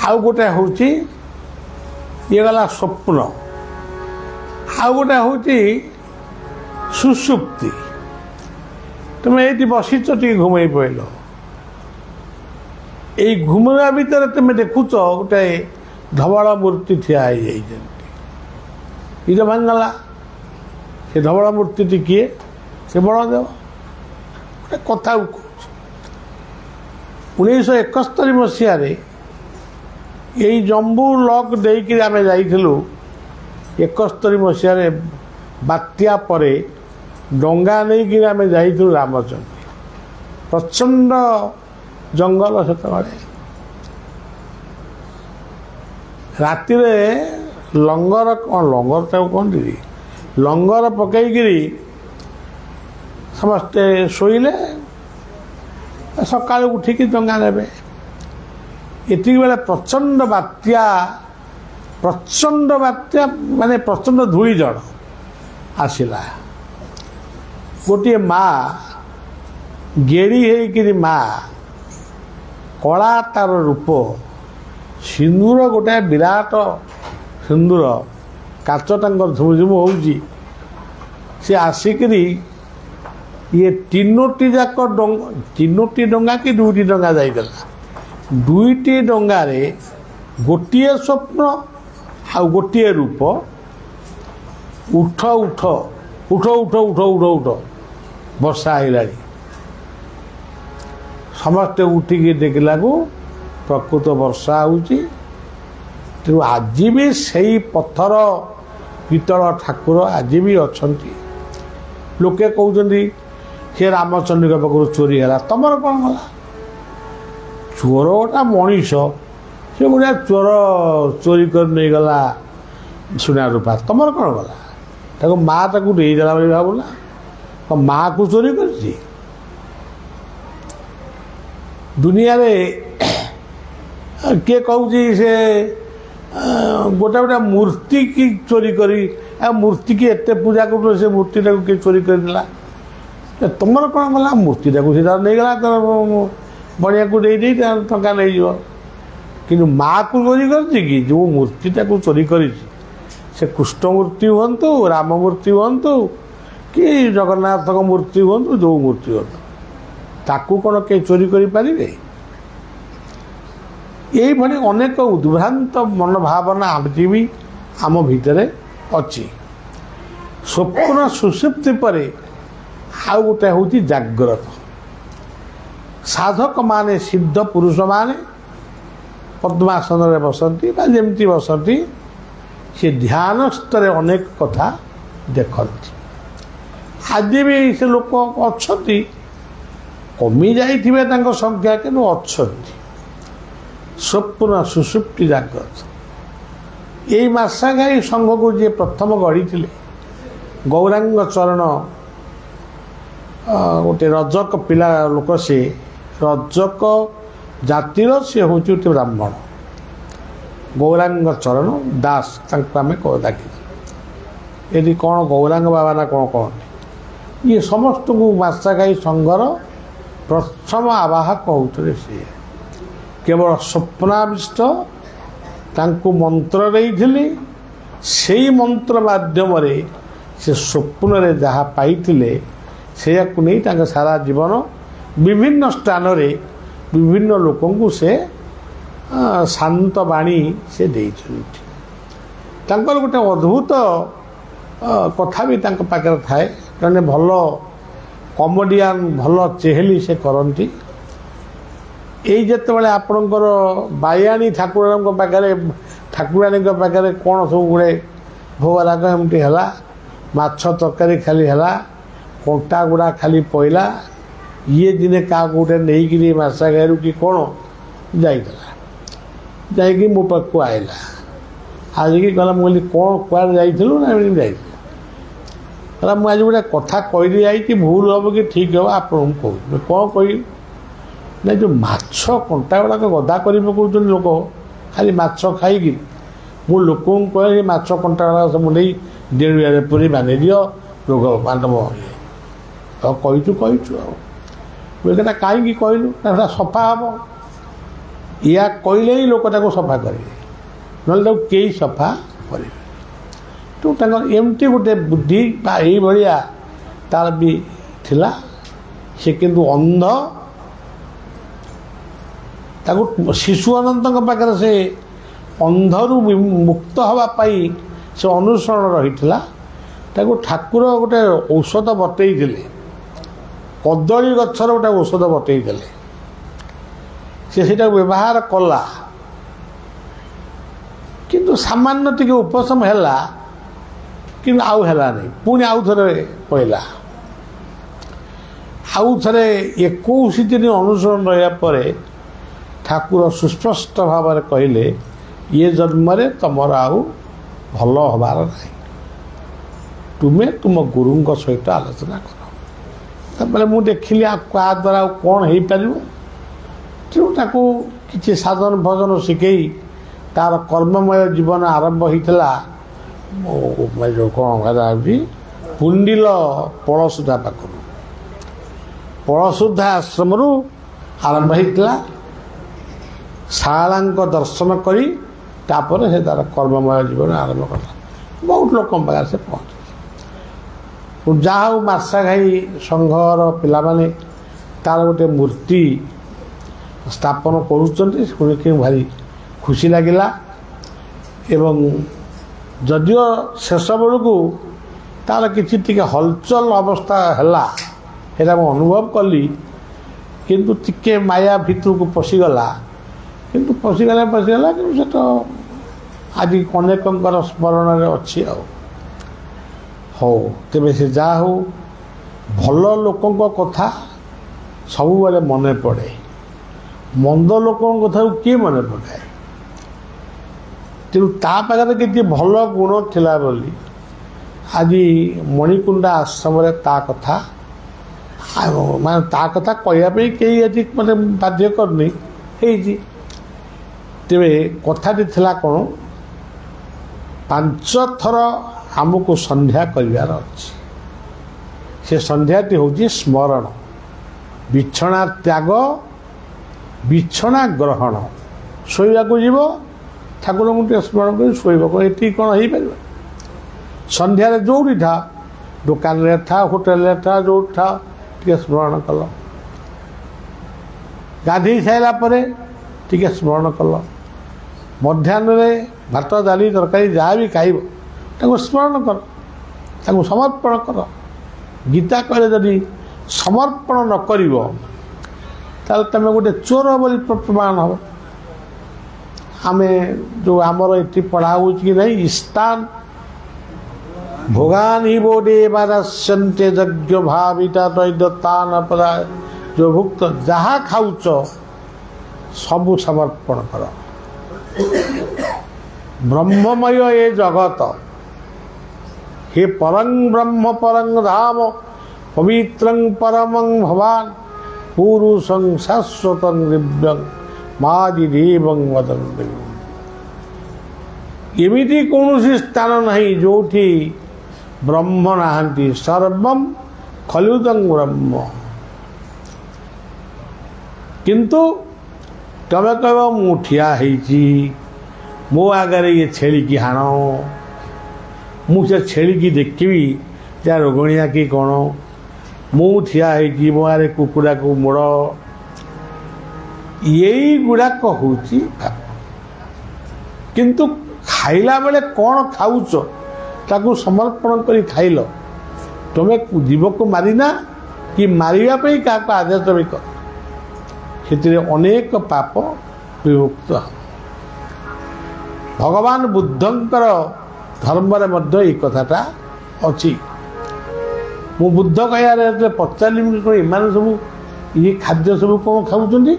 आउ गोटे हूँ ये गला स्वप्न आउ गोटे हूँ सुसुप्ति तुम्हें ये बसीच घुमई पड़ल ये घुमवा भितर तुम देखुच गोटे धवल मूर्ति ठिया ये भांगला से धवल मूर्ति किए से बलदेव गोटे कथा 1971 मसीह यही जम्बू लक देकर आम जाइलु 71 मसीह बात्या परे डंगा नहीं आम जाइलु रामचंद्र प्रचंड जंगल से राति लंगर कौन लंगर कहती लंगर पकईकरी समस्ते शोले सका उठिकी डंगा ने एति बेले प्रचंड बात्या माने प्रचंड धूलिझड़ आसला गोटे माँ गेड़ी होकर माँ कला तार रूप सिंदूर गोटे विराट सिंदूर काच तांकर झुमझुम हो सी आसिकरी ये तीनोटी जाक तीनोटी डंगा कि दुईटी डंगा जाइला दुईटी डंगारे गोटे स्वप्न आ गोटे रूप उठ उठ उठ उठ उठ उठ उठ ବର୍ଷା ଆଇଲାଣି। ସମସ୍ତେ ଉଠିକି ଦେଖିଲାକୁ ପ୍ରକୃତ ବର୍ଷା ହେଉଛି। ତେଣୁ ଆଜି ବି ସେଇ ପଥର ପିତ୍ତଳ ଠାକୁର ଆଜି ବି ଅଛନ୍ତି। ଲୋକେ କହୁଛନ୍ତି ସେ ରାମଚଣ୍ଡୀଙ୍କ ପାଖରୁ ଚୋରି ହେଲା, ତମର କ'ଣ ହେଲା? ଚୋର ଗୋଟା ମଣିଷ, ସେ ଗୋଟେ ଚୋର ଚୋରି କରି ନେଇଗଲା ସୁନା ରୂପା, ତମର କ'ଣ ଗଲା? ତାକୁ ମା ତାକୁ ଦେଇଦେଲା ବୋଲି ଭାବୁନା, ମାଆକୁ ଚୋରି କରିଛି। ଦୁନିଆରେ କିଏ କହୁଛି ସେ ଗୋଟେ ଗୋଟେ ମୂର୍ତ୍ତି କି ଚୋରି କରି, ମୂର୍ତ୍ତି କି ଏତେ ପୂଜା କରୁଥିଲେ ସେ ମୂର୍ତ୍ତିଟାକୁ କିଏ ଚୋରି କରିଦେଲା, ତମର କ'ଣ ଗଲା? ମୂର୍ତ୍ତିଟାକୁ ସେ ତାର ନେଇଗଲା, ତାର ବଣିଆକୁ ଦେଇଦେଇ ତାର ଟଙ୍କା ନେଇଯିବ। କିନ୍ତୁ ମାଆକୁ ଚୋରି କରିଛି କି? ଯେଉଁ ମୂର୍ତ୍ତିଟାକୁ ଚୋରି କରିଛି, ସେ କୃଷ୍ଣ ମୂର୍ତ୍ତି ହୁଅନ୍ତୁ, ରାମ ମୂର୍ତ୍ତି ହୁଅନ୍ତୁ, କି ଜଗନ୍ନାଥଙ୍କ ମୂର୍ତ୍ତି ହୁଅନ୍ତୁ, ଯେଉଁ ମୂର୍ତ୍ତି ହୁଅନ୍ତୁ, ତାକୁ କ'ଣ କେହି ଚୋରି କରିପାରିବେ? ଏଇଭଳି ଅନେକ ଉଦ୍ଭ୍ରାନ୍ତ ମନୋଭାବନା ଆଜି ବି ଆମ ଭିତରେ ଅଛି। ସ୍ୱପ୍ନ ସୁଷୁପ୍ତି ପରେ ଆଉ ଗୋଟେ ହେଉଛି ଜାଗ୍ରତ। ସାଧକମାନେ, ସିଦ୍ଧ ପୁରୁଷମାନେ ପଦ୍ମାସନରେ ବସନ୍ତି ବା ଯେମିତି ବସନ୍ତି, ସେ ଧ୍ୟାନସ୍ଥରେ ଅନେକ କଥା ଦେଖନ୍ତି। ଆଜି ବି ସେ ଲୋକ ଅଛନ୍ତି, କମି ଯାଇଥିବେ ତାଙ୍କ ସଂଖ୍ୟା, କିନ୍ତୁ ଅଛନ୍ତି। ସ୍ୱପ୍ନ ସୁଷୁପ୍ତି ଜାଗ୍ରତ। ଏଇ ମାର୍ଶାଘାଇ ସଂଘକୁ ଯିଏ ପ୍ରଥମ ଗଢ଼ିଥିଲେ, ଗୌରାଙ୍ଗ ଚରଣ, ଗୋଟେ ରଜକ ପିଲା ଲୋକ, ସେ ରଜକ ଜାତିର, ସେ ହେଉଛି ଗୋଟେ ବ୍ରାହ୍ମଣ। ଗୌରାଙ୍ଗ ଚରଣ ଦାସ ତାଙ୍କୁ ଆମେ ଡାକିଛୁ। ଏଠି କ'ଣ ଗୌରାଙ୍ଗ ବାବା ନା କ'ଣ କହନ୍ତି? ଇଏ ସମସ୍ତଙ୍କୁ ମାର୍ଶାଘାଇ ସଂଘର ପ୍ରଥମ ଆବାହକ ହେଉଥିଲେ। ସିଏ କେବଳ ସ୍ୱପ୍ନାବିଷ୍ଟ ତାଙ୍କୁ ମନ୍ତ୍ର ଦେଇଥିଲେ। ସେଇ ମନ୍ତ୍ର ମାଧ୍ୟମରେ ସେ ସ୍ୱପ୍ନରେ ଯାହା ପାଇଥିଲେ ସେଇଆକୁ ନେଇ ତାଙ୍କ ସାରା ଜୀବନ ବିଭିନ୍ନ ସ୍ଥାନରେ ବିଭିନ୍ନ ଲୋକଙ୍କୁ ସେ ଶାନ୍ତ ବାଣୀ ସେ ଦେଇଛନ୍ତି। ତାଙ୍କର ଗୋଟେ ଅଦ୍ଭୁତ କଥା ବି ତାଙ୍କ ପାଖରେ ଥାଏ। ଜଣେ ଭଲ କମେଡ଼ିଆନ୍, ଭଲ ଚେହେଲି ସେ କରନ୍ତି। ଏଇ ଯେତେବେଳେ ଆପଣଙ୍କର ବାୟାଣୀ ଠାକୁରାଣୀଙ୍କ ପାଖରେ କ'ଣ ସବୁ ଗୁଡ଼େ ଭୋଗରାଗ ଏମିତି ହେଲା, ମାଛ ତରକାରୀ ଖାଲି ହେଲା, କଣ୍ଟା ଗୁଡ଼ା ଖାଲି ପଇଲା, ଇଏ ଦିନେ କାହାକୁ ଗୋଟେ ନେଇକିରି ମାର୍ଶାଘାଇରୁ କି କ'ଣ ଯାଇଥିଲା, ଯାଇକି ମୋ ପାଖକୁ ଆଇଲା। ଆସିକି କହିଲା, ମୁଁ କହିଲି କ'ଣ କୁଆଡ଼େ ଯାଇଥିଲୁ? ନା ଏମିତି ଯାଇଥିଲି। କହିଲା, ମୁଁ ଆଜି ଗୋଟେ କଥା କହିଲି ଯାଇଛି, ଭୁଲ ହେବ କି ଠିକ୍ ହେବ ଆପଣଙ୍କୁ କହୁଛି। କ'ଣ କହିବି? ନା, ଯେଉଁ ମାଛ କଣ୍ଟା ଗୁଡ଼ାକ ଗଦା କରି ପକାଉଛନ୍ତି ଲୋକ ଖାଲି ମାଛ ଖାଇକି, ମୁଁ ଲୋକଙ୍କୁ କହିଲି ମାଛ କଣ୍ଟା ଗୁଡ଼ାକ ସବୁ ନେଇ ଡେଣୁଆରେ ପୁରୀ ବାନ୍ଧି ଦିଅ, ରୋଗ ମାଣ୍ଡବ। ଆଉ କହିଛୁ ଆଉ ଏଟା କାହିଁକି କହିଲୁ? ନା ସେଟା ସଫା ହେବ। ୟା କହିଲେ ହିଁ ଲୋକ ତାକୁ ସଫା କରିବେ, ନହେଲେ ତାକୁ କେହି ସଫା କରିବେ। ତ ତାଙ୍କର ଏମିତି ଗୋଟେ ବୁଦ୍ଧି ବା ଏଇଭଳିଆ ତାର ବି ଥିଲା। ସେ କିନ୍ତୁ ଅନ୍ଧ। ତାକୁ ଶିଶୁ ଅନନ୍ତଙ୍କ ପାଖରେ ସେ ଅନ୍ଧରୁ ମୁକ୍ତ ହେବା ପାଇଁ ସେ ଅନୁସରଣ ରହିଥିଲା। ତାକୁ ଠାକୁର ଗୋଟେ ଔଷଧ ବତେଇଥିଲେ, କଦଳୀ ଗଛର ଗୋଟେ ଔଷଧ ବତେଇଥିଲେ। ସେ ସେଇଟାକୁ ବ୍ୟବହାର କଲା, କିନ୍ତୁ ସାମାନ୍ୟ ଟିକେ ଉପଶମ ହେଲା, କିନ୍ତୁ ଆଉ ହେଲାନି। ପୁଣି ଆଉ ଥରେ ପଇଲା। ଆଉ ଥରେ 21 ଦିନ ଅନୁସରଣ ରହିବା ପରେ ଠାକୁର ସୁସ୍ପଷ୍ଟ ଭାବରେ କହିଲେ, ଇଏ ଜନ୍ମରେ ତମର ଆଉ ଭଲ ହେବାର ନାହିଁ, ତୁମେ ତୁମ ଗୁରୁଙ୍କ ସହିତ ଆଲୋଚନା କର। ତାପରେ ମୁଁ ଦେଖିଲି ଆଉ କାହା ଦ୍ୱାରା ଆଉ କ'ଣ ହେଇପାରିବ। ତେଣୁ ତାକୁ କିଛି ସାଧନ ଭଜନ ଶିଖେଇ ତାର କର୍ମମୟ ଜୀବନ ଆରମ୍ଭ ହେଇଥିଲା। ଯେଉଁ କ'ଣ ହେଉଛି ପୁଣ୍ଡିଲ ପଳସୁଧା ପାଖରୁ, ପଳସୁଧା ଆଶ୍ରମରୁ ଆରମ୍ଭ ହେଇଥିଲା। ଶାଳାଙ୍କ ଦର୍ଶନ କରି ତାପରେ ସେ ତାର କର୍ମମୟ ଜୀବନ ଆରମ୍ଭ କଲା। ବହୁତ ଲୋକଙ୍କ ପାଖରେ ସେ ପହଞ୍ଚେ। ଯାହା ହଉ ମାର୍ଶାଘାଇ ସଂଘର ପିଲାମାନେ ତାର ଗୋଟେ ମୂର୍ତ୍ତି ସ୍ଥାପନ କରୁଛନ୍ତି, ଶୁଣିକି ଭାରି ଖୁସି ଲାଗିଲା। ଏବଂ ଯଦିଓ ଶେଷ ବେଳକୁ ତାର କିଛି ଟିକେ ହଲଚଲ ଅବସ୍ଥା ହେଲା, ସେଇଟା ମୁଁ ଅନୁଭବ କଲି କିନ୍ତୁ ଟିକେ ମାୟା ଭିତରକୁ ପଶିଗଲା କିନ୍ତୁ ପଶିଗଲା କିନ୍ତୁ ସେଟା ଆଜି ଅନେକଙ୍କର ସ୍ମରଣରେ ଅଛି ଆଉ ହଉ ତେବେ ସେ ଯାହା ହଉ ଭଲ ଲୋକଙ୍କ କଥା ସବୁବେଳେ ମନେ ପଡ଼େ ମନ୍ଦ ଲୋକଙ୍କ କଥାକୁ କିଏ ମନେ ପକାଏ ତେଣୁ ତା ପାଖରେ କିଛି ଭଲ ଗୁଣ ଥିଲା ବୋଲି ଆଜି ମଣିକୁଣ୍ଡା ଆଶ୍ରମରେ ତା କଥା ମାନେ ତା କଥା କହିବା ପାଇଁ କେହି ଆଜି ମାନେ ବାଧ୍ୟ କରିନି ହେଇଛି ତେବେ କଥାଟି ଥିଲା କ'ଣ 5 ଥର ଆମକୁ ସନ୍ଧ୍ୟା କରିବାର ଅଛି ସେ ସନ୍ଧ୍ୟାଟି ହେଉଛି ସ୍ମରଣ ବିଛଣା ତ୍ୟାଗ ବିଛଣା ଗ୍ରହଣ ଶୋଇବାକୁ ଯିବ ଠାକୁରଙ୍କୁ ଟିକେ ସ୍ମରଣ କରି ଶୋଇବ ଏତିକି କ'ଣ ହେଇପାରିବ ସନ୍ଧ୍ୟାରେ ଯେଉଁଠି ଥା ଦୋକାନରେ ଥା ହୋଟେଲରେ ଥା ଯେଉଁଠି ଥା ଟିକେ ସ୍ମରଣ କଲ ଗାଧୋଇ ସାରିଲା ପରେ ଟିକେ ସ୍ମରଣ କଲ ମଧ୍ୟାହ୍ନରେ ଭାତ ଡାଲି ତରକାରୀ ଯାହା ବି ଖାଇବ ତାକୁ ସ୍ମରଣ କର ତାକୁ ସମର୍ପଣ କର ଗୀତା କହିଲେ ଯଦି ସମର୍ପଣ ନ କରିବ ତାହେଲେ ତୁମେ ଗୋଟେ ଚୋର ବୋଲି ପ୍ରମାଣ ହେବ ଆମେ ଯେଉଁ ଆମର ଏଠି ପଢ଼ା ହେଉଛି କି ନାହିଁ ଇସ୍ତାନ ଭୋଗାନି ବୋଡେ ବାରାସ୍ୟନ୍ତେ ଯଜ୍ଞ ଭାବିତା ତୈଦତାନ ପରା ଯେଉଁ ଭୁକ୍ତ ଯାହା ଖାଉଛ ସବୁ ସମର୍ପଣ କର ବ୍ରହ୍ମମୟ ଏ ଜଗତ हे परं ब्रह्म परं धाम पवित्रं परमं भवान पुरुषं शाश्वतं दिव्यं मादिदेवं वदन्ति एमिति कौनसी स्थान नहीं जोठी ब्रह्म नाहंती सर्वं खलुदं ब्रह्म किंतु तमे कह मु ठिया ହେଇଛି ମୋ ଆଗରେ ये छेली की हाण मुझे छेली की देखी त्या रोगणिया कि कौन मु ठिया हो मो आरे कुकुड़ा को मोड़ यही गुड़ाक हूँ किंतु खाइला बेले कौन खाऊच ताकू समर्पण कर खाइल तुम्हें जीव को मारिना कि मारिया क्या आदेश भी कर से अनेक पाप विमुक्त भगवान बुद्धंकर धर्म ये कथाटा अच्छी मु बुद्ध कह पचारि इन सब ये खाद्य सब कौन खाऊँ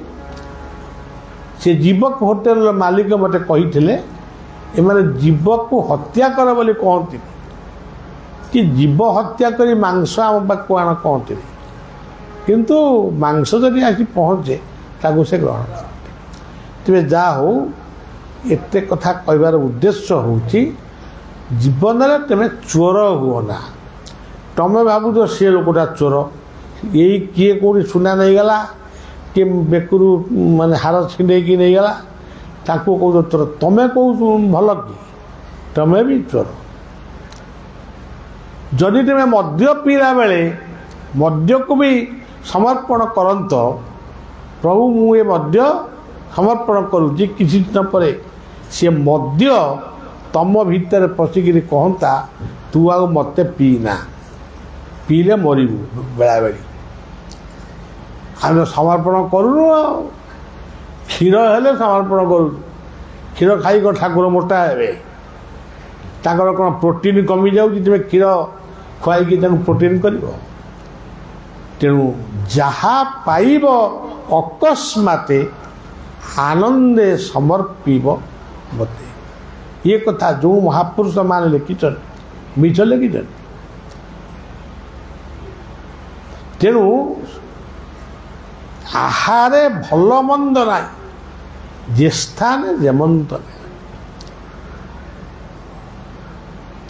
से जीवक होटेल मालिक मत कही एमाने जीव को हत्या कर बोली कहती कि जीव हत्या करी मांस आम पाक आण कहते किंतु मांस जदि आसी पहुँचे ताकू से ग्रहण करते तेज जा हो एते कथा कहबार उद्देश्य होची जीवन में तुम्हें चोर हुओ ना तुम्हें भावुच सी लोकटा चोर यही किए कौटी सुना नहीं गला किए बेकरू माने हार छिंडे की नहीं गला ताको कौ चोर तुम्हें कौ भल कि तुम्हें भी चोर जदि तुम्हें मद्य पीला बेले मद्य को भी समर्पण करंत प्रभु मु ये मद्य समर्पण करुच्ची किसी दिन पर सी मद्य तम भीतर पशिकी कहता तू आ मत पीना पीले मरबू बेला बेली आम समर्पण करूँ क्षीर हेले समर्पण करूँ क्षीर खाई ठाकुर मोटा हे ताकर कौन प्रोटीन कमी जाऊँगी तुम्हें क्षीर खुआई प्रोटीन कर तेणु जहाँ पाइब अकस्माते आनंदे समर्पिब मते ये कथा जो महापुरुष मान लिखिछन मिछ लिखिछन तेणु आहारे भल मंद ना जे स्थान जेमंत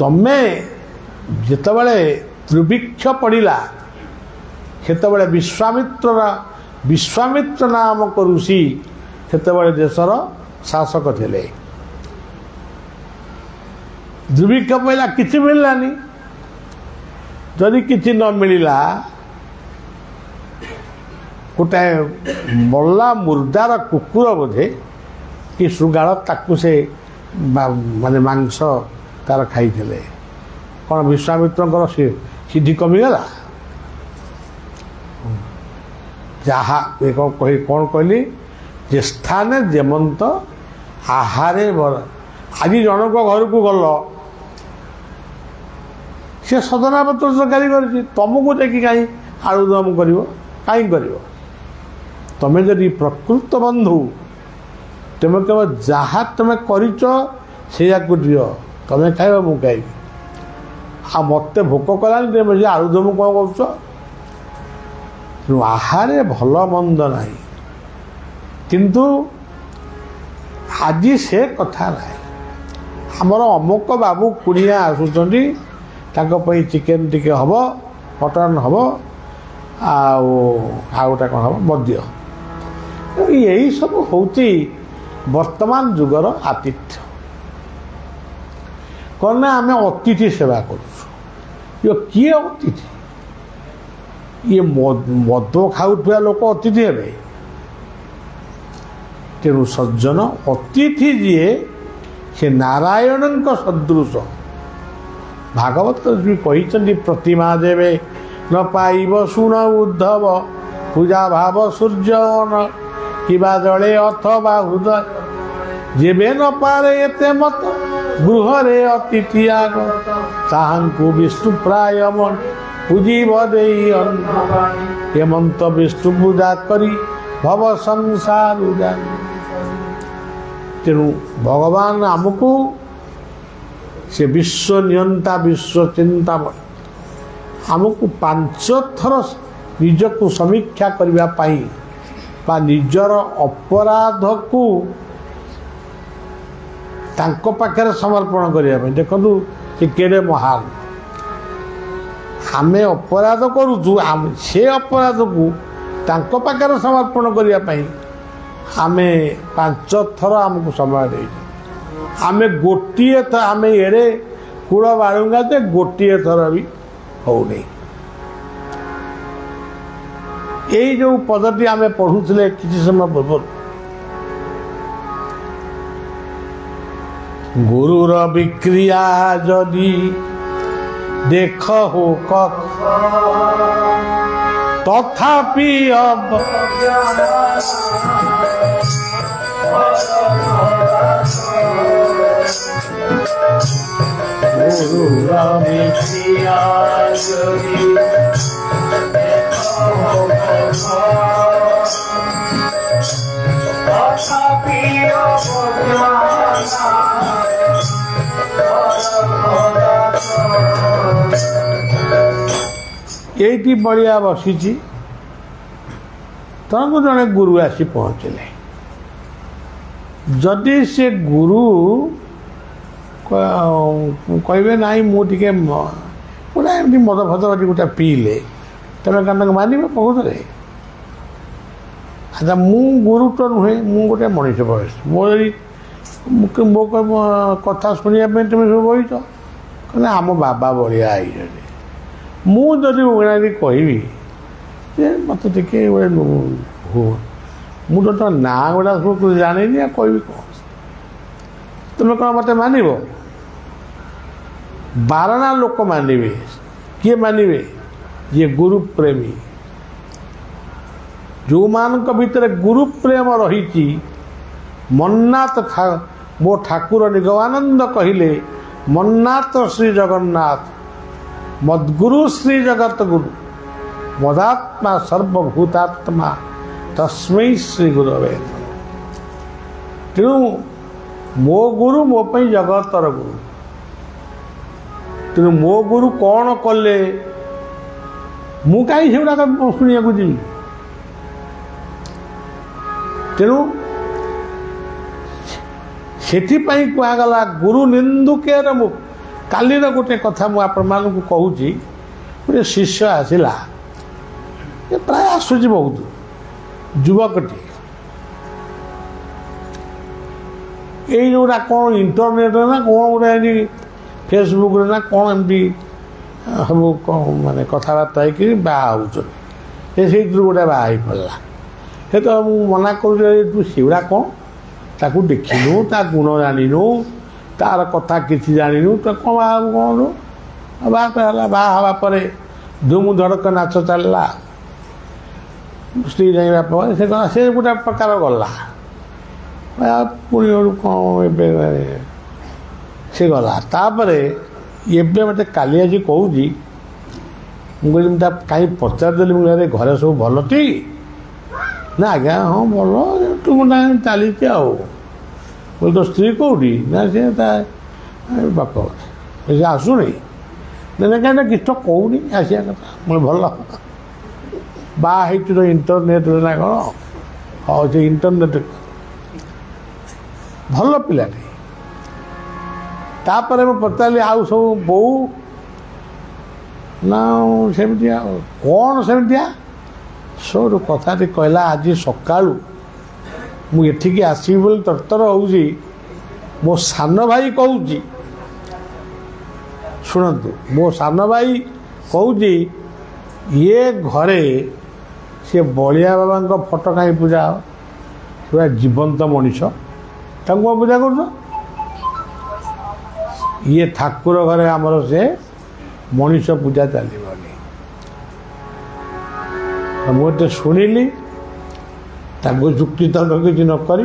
तमें जितेबाला दुर्भिक्ष पड़ा सेतबे विश्वामित्र नामक ऋषि सेतबे देशर शासक थे दुर्भिक्ष पड़ा किसी मिललानी जदि किसी न मिलला गोटे मल्ला मुर्दार कुकुर बोधे कि श्रृगाल ताकू से माने मांस तार खाई कौन विश्वामित्र सिद्धि कमीगला ଯାହା କ'ଣ କହିଲି ଯେ ସ୍ଥାନେ ଯେମନ୍ତ ଆହାରେ ବର। ଆଜି ଜଣଙ୍କ ଘରକୁ ଗଲ ସେ ସଜନା ପତ୍ର ତରକାରୀ କରିଛି, ତମକୁ ଦେଖି କାହିଁ ଆଳୁଦମ କରିବ? କାହିଁ କରିବ? ତମେ ଯଦି ପ୍ରକୃତ ବନ୍ଧୁ ତୁମେ କେବଳ ଯାହା ତୁମେ କରିଛ ସେଇଆକୁ ଦିଅ, ତମେ ଖାଇବ ମୁଁ ଖାଇବି। ଆଉ ମୋତେ ଭୋକ କଲାନି ତୁମେ ସେ ଆଳୁଦମ କ'ଣ କରୁଛ? ତେଣୁ ଆହାରେ ଭଲ ମନ୍ଦ ନାହିଁ, କିନ୍ତୁ ଆଜି ସେ କଥା ନାହିଁ। ଆମର ଅମୁକ ବାବୁ କୁଣିଆ ଆସୁଛନ୍ତି, ତାଙ୍କ ପାଇଁ ଚିକେନ୍ ଟିକେ ହେବ, ମଟନ୍ ହେବ, ଆଉ ଗୋଟେ କ'ଣ ହେବ ମଦ୍ୟ। ଏହିସବୁ ହେଉଛି ବର୍ତ୍ତମାନ ଯୁଗର ଆତିଥ୍ୟ। କ'ଣ ନା ଆମେ ଅତିଥି ସେବା କରୁଛୁ। କିଏ ଅତିଥି? ଇଏ ମଦ ଖାଉଥିବା ଲୋକ ଅତିଥି ହେବେ? ତେଣୁ ସଜ୍ଜନ ଅତିଥି ଯିଏ ସେ ନାରାୟଣଙ୍କ ସଦୃଶ। ଭାଗବତ ବି କହିଛନ୍ତି ପ୍ରତିମା ଦେବେ ନ ପାଇବ ଶୁଣ ଉଦ୍ଧବ, ପୂଜା ଭାବ ସୂର୍ଯ୍ୟନ କିବା ଜଳେ ଅଥବା ହୃଦୟ। ଯେବେ ନ ପାରେ ଏତେ ମତ ଗୃହରେ ଅତିଥି ଆଗ, ତାହାଙ୍କୁ ବିଷ୍ଣୁ ପ୍ରାୟ ପୂଜିବ ଦେଇ ହେମନ୍ତ ବିଷ୍ଣୁ ପୂଜା କରି ଭବ ସଂସାର। ତେଣୁ ଭଗବାନ ଆମକୁ ସେ ବିଶ୍ୱ ନିୟନ୍ତା ବିଶ୍ୱ ଚିନ୍ତାମଣି ଆମକୁ 5 ଥର ନିଜକୁ ସମୀକ୍ଷା କରିବା ପାଇଁ ବା ନିଜର ଅପରାଧକୁ ତାଙ୍କ ପାଖରେ ସମର୍ପଣ କରିବା ପାଇଁ। ଦେଖନ୍ତୁ ସେ କେଡ଼େ ମହାନ। ଆମେ ଅପରାଧ କରୁଛୁ, ସେ ଅପରାଧକୁ ତାଙ୍କ ପାଖରେ ସମର୍ପଣ କରିବା ପାଇଁ ଆମେ 5 ଥର ଆମକୁ ସମୟ ଦେଇଛୁ। ଆମେ ଗୋଟିଏ ଥର, ଆମେ ଏଡ଼େ କୂଳ ବାଳୁଙ୍ଗା ଯେ ଗୋଟିଏ ଥର ବି ହେଉନି। ଏଇ ଯେଉଁ ପଦଟି ଆମେ ପଢ଼ୁଥିଲେ କିଛି ସମୟ ପୂର୍ବରୁ, ଗୁରୁର ବିକ୍ରିୟା ଯଦି ଦେଖ ହୋ ତଥାପି ଗୁରୁର ବିକ୍ରିୟା ଯଦି ଏଇଠି ବଳିଆ ବସିଛି, ତମକୁ ଜଣେ ଗୁରୁ ଆସି ପହଞ୍ଚିଲେ। ଯଦି ସେ ଗୁରୁ କହିବେ ନାହିଁ ମୁଁ ଟିକେ ଗୋଟେ ଏମିତି ମଦ ଫଦ ଗୋଟେ ପିଇଲେ, ତମେ ତାଙ୍କୁ ମାନିବ ପ୍ରକୃତରେ? ଆଚ୍ଛା, ମୁଁ ଗୁରୁ ତ ନୁହେଁ, ମୁଁ ଗୋଟେ ମଣିଷ ବୟସ, ମୋ କଥା ଶୁଣିବା ପାଇଁ ତୁମେ ସବୁ ବହିଛ। କହିଲେ ଆମ ବାବା ବଳିଆ ଆଇଛନ୍ତି। ମୁଁ ଯଦି ଉଣାରି କହିବି ଯେ ମୋତେ ଟିକେ ଗୋଟେ ମୁଁ ତ ନାଁ ଗୁଡ଼ା ସବୁ ଜାଣିନି, ଆଉ କହିବି କ'ଣ? ତୁମେ କ'ଣ ମୋତେ ମାନିବ? ବାରଣା ଲୋକ ମାନିବେ। କିଏ ମାନିବେ? ଯିଏ ଗୁରୁ ପ୍ରେମୀ, ଯେଉଁମାନଙ୍କ ଭିତରେ ଗୁରୁ ପ୍ରେମ ରହିଛି। ମନ୍ନାଥ ମୋ ଠାକୁର ନିଗମାନନ୍ଦ କହିଲେ, ମନ୍ନାଥ ଶ୍ରୀ ଜଗନ୍ନାଥ ମଦ୍ଗୁରୁ ଶ୍ରୀ ଜଗତ ଗୁରୁ ମଦାତ୍ମା ସର୍ବଭୂତାତ୍ମା ତସ୍ମୈ ଶ୍ରୀ ଗୁରବେ। ତେଣୁ ମୋ ଗୁରୁ ମୋ ପାଇଁ ଜଗତର ଗୁରୁ। ତେଣୁ ମୋ ଗୁରୁ କ'ଣ କଲେ ମୁଁ କାହିଁ ସେଗୁଡ଼ାକ ଶୁଣିବାକୁ ଯିବି? ତେଣୁ ସେଥିପାଇଁ କୁହାଗଲା ଗୁରୁ ନିନ୍ଦୁକେର ମୁଖ। କାଲିର ଗୋଟେ କଥା ମୁଁ ଆପଣମାନଙ୍କୁ କହୁଛି। ଗୋଟେ ଶିଷ୍ୟ ଆସିଲା, ପ୍ରାୟ ଆସୁଛି ବହୁତ, ଯୁବକଟି। ଏଇ ଯେଉଁଟା କ'ଣ ଇଣ୍ଟରନେଟ୍ରେ ନା କ'ଣ ଗୋଟେ ଏମିତି ଫେସବୁକ୍ରେ ନା କ'ଣ ଏମିତି ସବୁ ମାନେ କଥାବାର୍ତ୍ତା ହେଇକିରି ବାହା ହେଉଛନ୍ତି। ସେଇଥିରୁ ଗୋଟେ ବାହା ହେଇପଡ଼ିଲା। ସେ ତ ମୁଁ ମନା କରୁଛି, ତୁ ସେଗୁଡ଼ା କ'ଣ, ତାକୁ ଦେଖିନୁ, ତା ଗୁଣ ଜାଣିନୁ, ତାର କଥା କିଛି ଜାଣିନୁ, ତ କ'ଣ ବାହା ହେବ? କ'ଣ ବାହା ହେଲା? ବାହା ହେବା ପରେ ଧୁମ୍ ଧଡ଼କ ନାଚ ଚାଲିଲା। ସ୍ତ୍ରୀ ଯାଇ ବାପା ସେ ଗଲା, ସେ ଗୋଟେ ପ୍ରକାର ଗଲା ପୁଣି କ'ଣ ଏବେ ସେ ଗଲା। ତାପରେ ଏବେ ମୋତେ କାଲି ଆଜି କହୁଛି, ମୁଁ କହିଲି ମୁଁ ତା କାହିଁ ପଚାରିଦେଲି, ମୁଁ କହିଲି ଘରେ ସବୁ ଭଲ ଟି? ନା ଆଜ୍ଞା ହଁ ଭଲ, ତୁମଟା ଚାଲିଛି ଆଉ। କହିଲି ତୋ ସ୍ତ୍ରୀ କେଉଁଠି? ନା ସେ ତା ବାପ ସେ ଆସୁନି। ନା କାହିଁକି କିଛି ତ କହୁନି ଆସିବା କଥା। ମୁଁ ଭଲ ବାହା ହେଇଛି ତ ଇଣ୍ଟରନେଟ୍ରେ ନା କ'ଣ? ହଉ ସେ ଇଣ୍ଟରନେଟ୍ ଭଲ ପିଲାଟି। ତାପରେ ମୁଁ ପଚାରିଲି ଆଉ ସବୁ ବୋଉ? ନା ସେମିତିଆ। କ'ଣ ସେମିତିଆ? ସୋଠୁ କଥାଟି କହିଲା, ଆଜି ସକାଳୁ ମୁଁ ଏଠିକି ଆସିବି ବୋଲି ତରତର ହେଉଛି, ମୋ ସାନ ଭାଇ କହୁଛି, ଶୁଣନ୍ତୁ, ମୋ ସାନ ଭାଇ କହୁଛି ଇଏ ଘରେ ସେ ବଳିଆ ବାବାଙ୍କ ଫଟୋ କାହିଁ ପୂଜା ହେବ? ପୁରା ଜୀବନ୍ତ ମଣିଷ, ତାଙ୍କୁ କ'ଣ ପୂଜା କରୁଛ? ଇଏ ଠାକୁର ଘରେ ଆମର ସେ ମଣିଷ ପୂଜା ଚାଲିବନି। ମୁଁ ଏତେ ଶୁଣିଲି, ତାଙ୍କୁ ଯୁକ୍ତି ତର୍କ କିଛି ନ କରି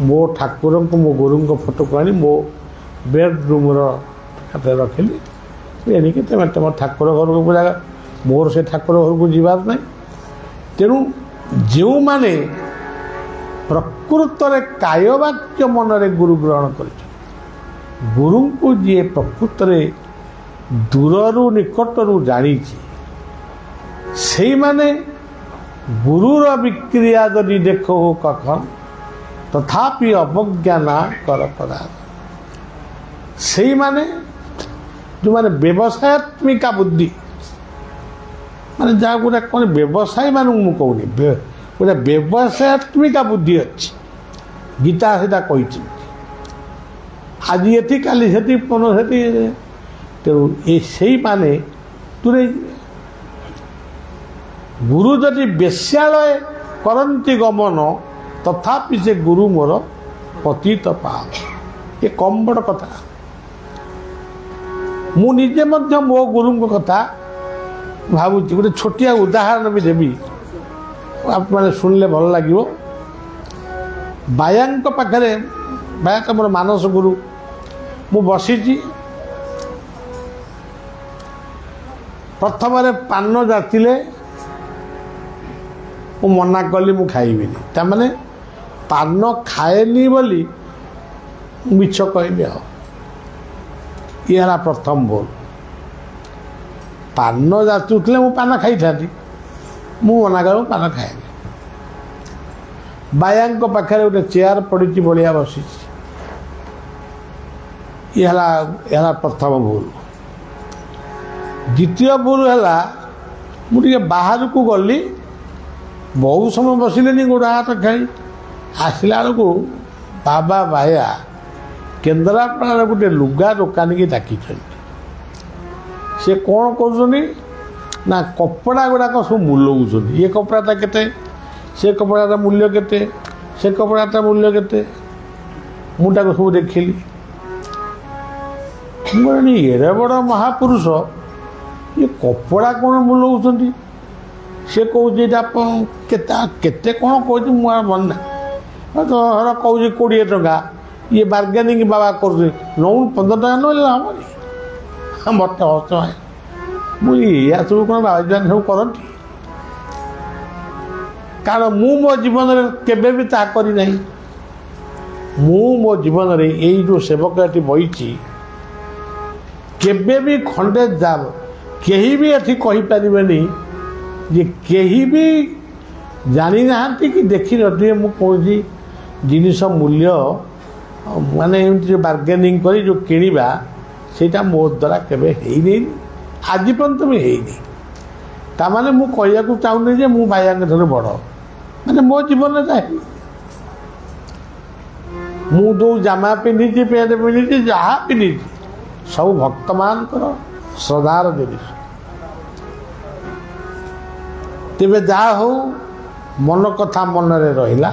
ମୋ ଠାକୁରଙ୍କୁ, ମୋ ଗୁରୁଙ୍କ ଫଟୋକୁ ଆଣି ମୋ ବେଡ଼ରୁମ୍ର ହାତରେ ରଖିଲି। ଏଣିକି ତୁମ ଠାକୁର ଘରକୁ ପୂଜା, ମୋର ସେ ଠାକୁର ଘରକୁ ଯିବାର ନାହିଁ। ତେଣୁ ଯେଉଁମାନେ ପ୍ରକୃତରେ କାୟବାକ୍ୟ ମନରେ ଗୁରୁ ଗ୍ରହଣ କରିଛନ୍ତି, ଗୁରୁଙ୍କୁ ଯିଏ ପ୍ରକୃତରେ ଦୂରରୁ ନିକଟରୁ ଜାଣିଛି, ସେଇମାନେ ଗୁରୁର ବିକ୍ରିୟା ଯଦି ଦେଖ କখন ତଥାପି ଅବଜ୍ଞାନା କର ପଦାର୍ଥ। ସେଇମାନେ ଯେଉଁମାନେ ବ୍ୟବସାୟାତ୍ମିକା ବୁଦ୍ଧି, ମାନେ ଯାହା ଗୋଟେ କ'ଣ ବ୍ୟବସାୟୀମାନଙ୍କୁ ମୁଁ କହୁନି, ଗୋଟେ ବ୍ୟବସାୟାତ୍ମିକା ବୁଦ୍ଧି ଅଛି। ଗୀତା ସେଟା କହିଛନ୍ତି, ଆଜି ଏଠି କାଲି ସେଠି ପୁନଃ ସେଠି। ତେଣୁ ସେଇମାନେ ଦୂରେଇ ଯିବେ। ଗୁରୁ ଯଦି ବେଶ୍ୟାଳୟ କରନ୍ତି ଗମନ, ତଥାପି ସେ ଗୁରୁ ମୋର ପତିତ ପାବ। ଏ କମ୍ ବଡ଼ କଥା। ମୁଁ ନିଜେ ମଧ୍ୟ ମୋ ଗୁରୁଙ୍କ କଥା ଭାବୁଛି। ଗୋଟେ ଛୋଟିଆ ଉଦାହରଣ ବି ଦେବି, ଆପଣମାନେ ଶୁଣିଲେ ଭଲ ଲାଗିବ। ବାୟାଙ୍କ ପାଖରେ, ବାୟା ତ ମୋର ମାନସ ଗୁରୁ, ମୁଁ ବସିଛି। ପ୍ରଥମରେ ପାନ ଯାଚିଲେ ମୁଁ ମନା କଲି, ମୁଁ ଖାଇବିନି। ତାମାନେ ପାନ ଖାଏନି ବୋଲି ମିଛ କହିବି। ଆଉ ଇଏ ହେଲା ପ୍ରଥମ ଭୁଲ। ପାନ ଯାଚୁଥିଲେ ମୁଁ ପାନ ଖାଇଥାନ୍ତି, ମୁଁ ମନା କଲି ମୁଁ ପାନ ଖାଏନି। ବାୟାଙ୍କ ପାଖରେ ଗୋଟେ ଚେୟାର ପଡ଼ିଛି, ବଳିଆ ବସିଛି। ଇଏ ହେଲା ପ୍ରଥମ ଭୁଲ। ଦ୍ୱିତୀୟ ଭୁଲ ହେଲା, ମୁଁ ଟିକେ ବାହାରକୁ ଗଲି, ବହୁ ସମୟ ବସିଲେନି, ଗୋଡ଼ ହାତ ଖେଳି ଆସିଲା ବେଳକୁ ବାବା ବାୟା କେନ୍ଦ୍ରାପଡ଼ାର ଗୋଟେ ଲୁଗା ଦୋକାନୀକି ଡାକିଛନ୍ତି। ସେ କ'ଣ କରୁଛନ୍ତି ନା କପଡ଼ା ଗୁଡ଼ାକ ସବୁ ମୂଲଉଛନ୍ତି। ଇଏ କପଡ଼ାଟା କେତେ, ସେ କପଡ଼ାଟା ମୂଲ୍ୟ କେତେ, ସେ କପଡ଼ାଟା ମୂଲ୍ୟ କେତେ। ମୁଁ ତାକୁ ସବୁ ଦେଖିଲି। ମୁଁ କହିଲି ଏଡ଼େ ବଡ଼ ମହାପୁରୁଷ, ଇଏ କପଡ଼ା କ'ଣ ମୂଲଉଛନ୍ତି? ସେ କହୁଛି ଏଇଟା କେତେ କେତେ କ'ଣ କହୁଛି, ମୁଁ ଆଉ ମନେ ନାହିଁ। ଧର କହୁଛି 20 ଟଙ୍କା, ଇଏ ବାର୍ଗେନିଂ ବାବା କରୁଛି, ନଉନ 15 ଟଙ୍କା ନହେଲେ ହେବନି। ମୋତେ ହସ ଭାଇ, ମୁଁ ଏଇଆ ସବୁ କ'ଣ ବାବାଜୀ ସବୁ କରନ୍ତି? କାରଣ ମୁଁ ମୋ ଜୀବନରେ କେବେ ବି ତାହା କରିନାହିଁ। ମୁଁ ମୋ ଜୀବନରେ ଏଇ ଯେଉଁ ସେବକ ଏଠି ବହିଛି, କେବେ ବି ଖଣ୍ଡେ କେହି ବି ଏଠି କହିପାରିବେନି ଯେ କେହି ବି ଜାଣିନାହାନ୍ତି କି ଦେଖିନଥିବେ ମୁଁ କୌଣସି ଜିନିଷ ମୂଲ୍ୟ ମାନେ ଏମିତି ଯେଉଁ ବାର୍ଗେନିଂ କରି ଯେଉଁ କିଣିବା, ସେଇଟା ମୋ ଦ୍ୱାରା କେବେ ହେଇନି, ଆଜି ପର୍ଯ୍ୟନ୍ତ ବି ହେଇନି। ତାମାନେ ମୁଁ କହିବାକୁ ଚାହୁଁନି ଯେ ମୁଁ ବାୟାଙ୍କ ଠାରୁ ବଡ଼, ମାନେ ମୋ ଜୀବନରେ ହେଇନି। ମୁଁ ଯେଉଁ ଜାମା ପିନ୍ଧିଛି, ପ୍ୟାଣ୍ଟ ପିନ୍ଧିଛି, ଯାହା ପିନ୍ଧିଛି, ସବୁ ଭକ୍ତମାନଙ୍କର ଶ୍ରଦ୍ଧାର ଜିନିଷ। ତେବେ ଯାହା ହଉ, ମନ କଥା ମନରେ ରହିଲା।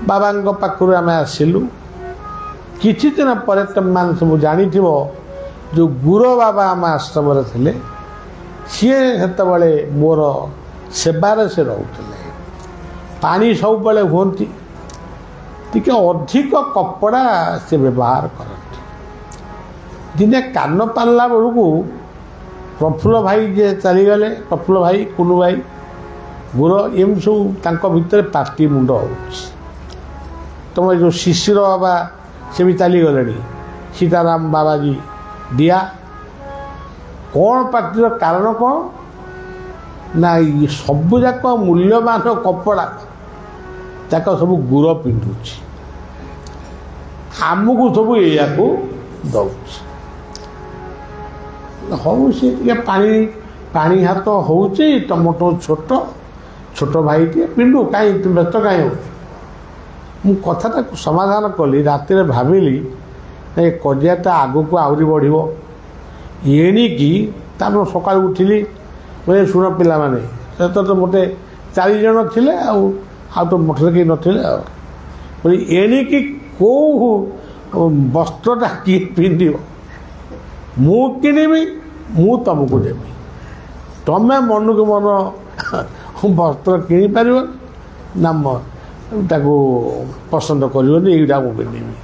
ବାବାଙ୍କ ପାଖରୁ ଆମେ ଆସିଲୁ। କିଛି ଦିନ ପରେ ତୁମେମାନେ ସବୁ ଜାଣିଥିବ, ଯେଉଁ ଗୁରୁ ବାବା ଆମ ଆଶ୍ରମରେ ଥିଲେ, ସିଏ ସେତେବେଳେ ମୋର ସେବାରେ ସେ ରହୁଥିଲେ। ପାଣି ସବୁବେଳେ ହୁଅନ୍ତି, ଟିକେ ଅଧିକ କପଡ଼ା ସେ ବ୍ୟବହାର କରନ୍ତି। ଦିନେ କାନ ପାରିଲା ବେଳକୁ ପ୍ରଫୁଲ୍ଲ ଭାଇ ଯିଏ ଚାଲିଗଲେ, ପ୍ରଫୁଲ୍ଲ ଭାଇ, କୁନୁ ଭାଇ, ଗୁର, ଏମିତି ସବୁ ତାଙ୍କ ଭିତରେ ପାଟି ମୁଣ୍ଡ ହେଉଛି। ତୁମ ଯେଉଁ ଶିଶିର ବାବା ସେ ବି ଚାଲିଗଲେଣି, ସୀତାରାମ ବାବାଜୀ ଦିଆ। କ'ଣ ପାଟିର କାରଣ କ'ଣ ନା ସବୁଯାକ ମୂଲ୍ୟବାନ କପଡ଼ା ଯାକ ସବୁ ଗୁର ପିନ୍ଧୁଛି, ଆମକୁ ସବୁ ଏଇଆକୁ ଦେଉଛି। ହଉ ସେ ଟିକେ ପାଣି ହାତ ହେଉଛି, ଟମାଟୋ ଛୋଟ ଭାଇଟିଏ ପିନ୍ଧୁ, କାହିଁ ତୁ ବ୍ୟସ୍ତ କାହିଁ ହେଉଛୁ। ମୁଁ କଥାଟାକୁ ସମାଧାନ କଲି। ରାତିରେ ଭାବିଲି ଏ କଜିଆଟା ଆଗକୁ ଆହୁରି ବଢ଼ିବ। ଏଣିକି ତାପରେ ସକାଳୁ ଉଠିଲି, ବୋଲେ ଶୁଣ ପିଲାମାନେ, ସେତ ତ ମୋଟେ 4 ଜଣ ଥିଲେ, ଆଉ ତ ମୋଟରେ କେହି ନଥିଲେ। ଆଉ ବୋଲେ ଏଣିକି କେଉଁ ବସ୍ତ୍ରଟା କିଏ ପିନ୍ଧିବ, ମୁଁ କିଣିବି, ମୁଁ ତୁମକୁ ଦେବି। ତୁମେ ମନକୁ ମନ ବସ୍ତ୍ର କିଣିପାରିବ ନା ତାକୁ ପସନ୍ଦ କରିବନି, ଏଇଟା ମୁଁ ପିନ୍ଧିବି।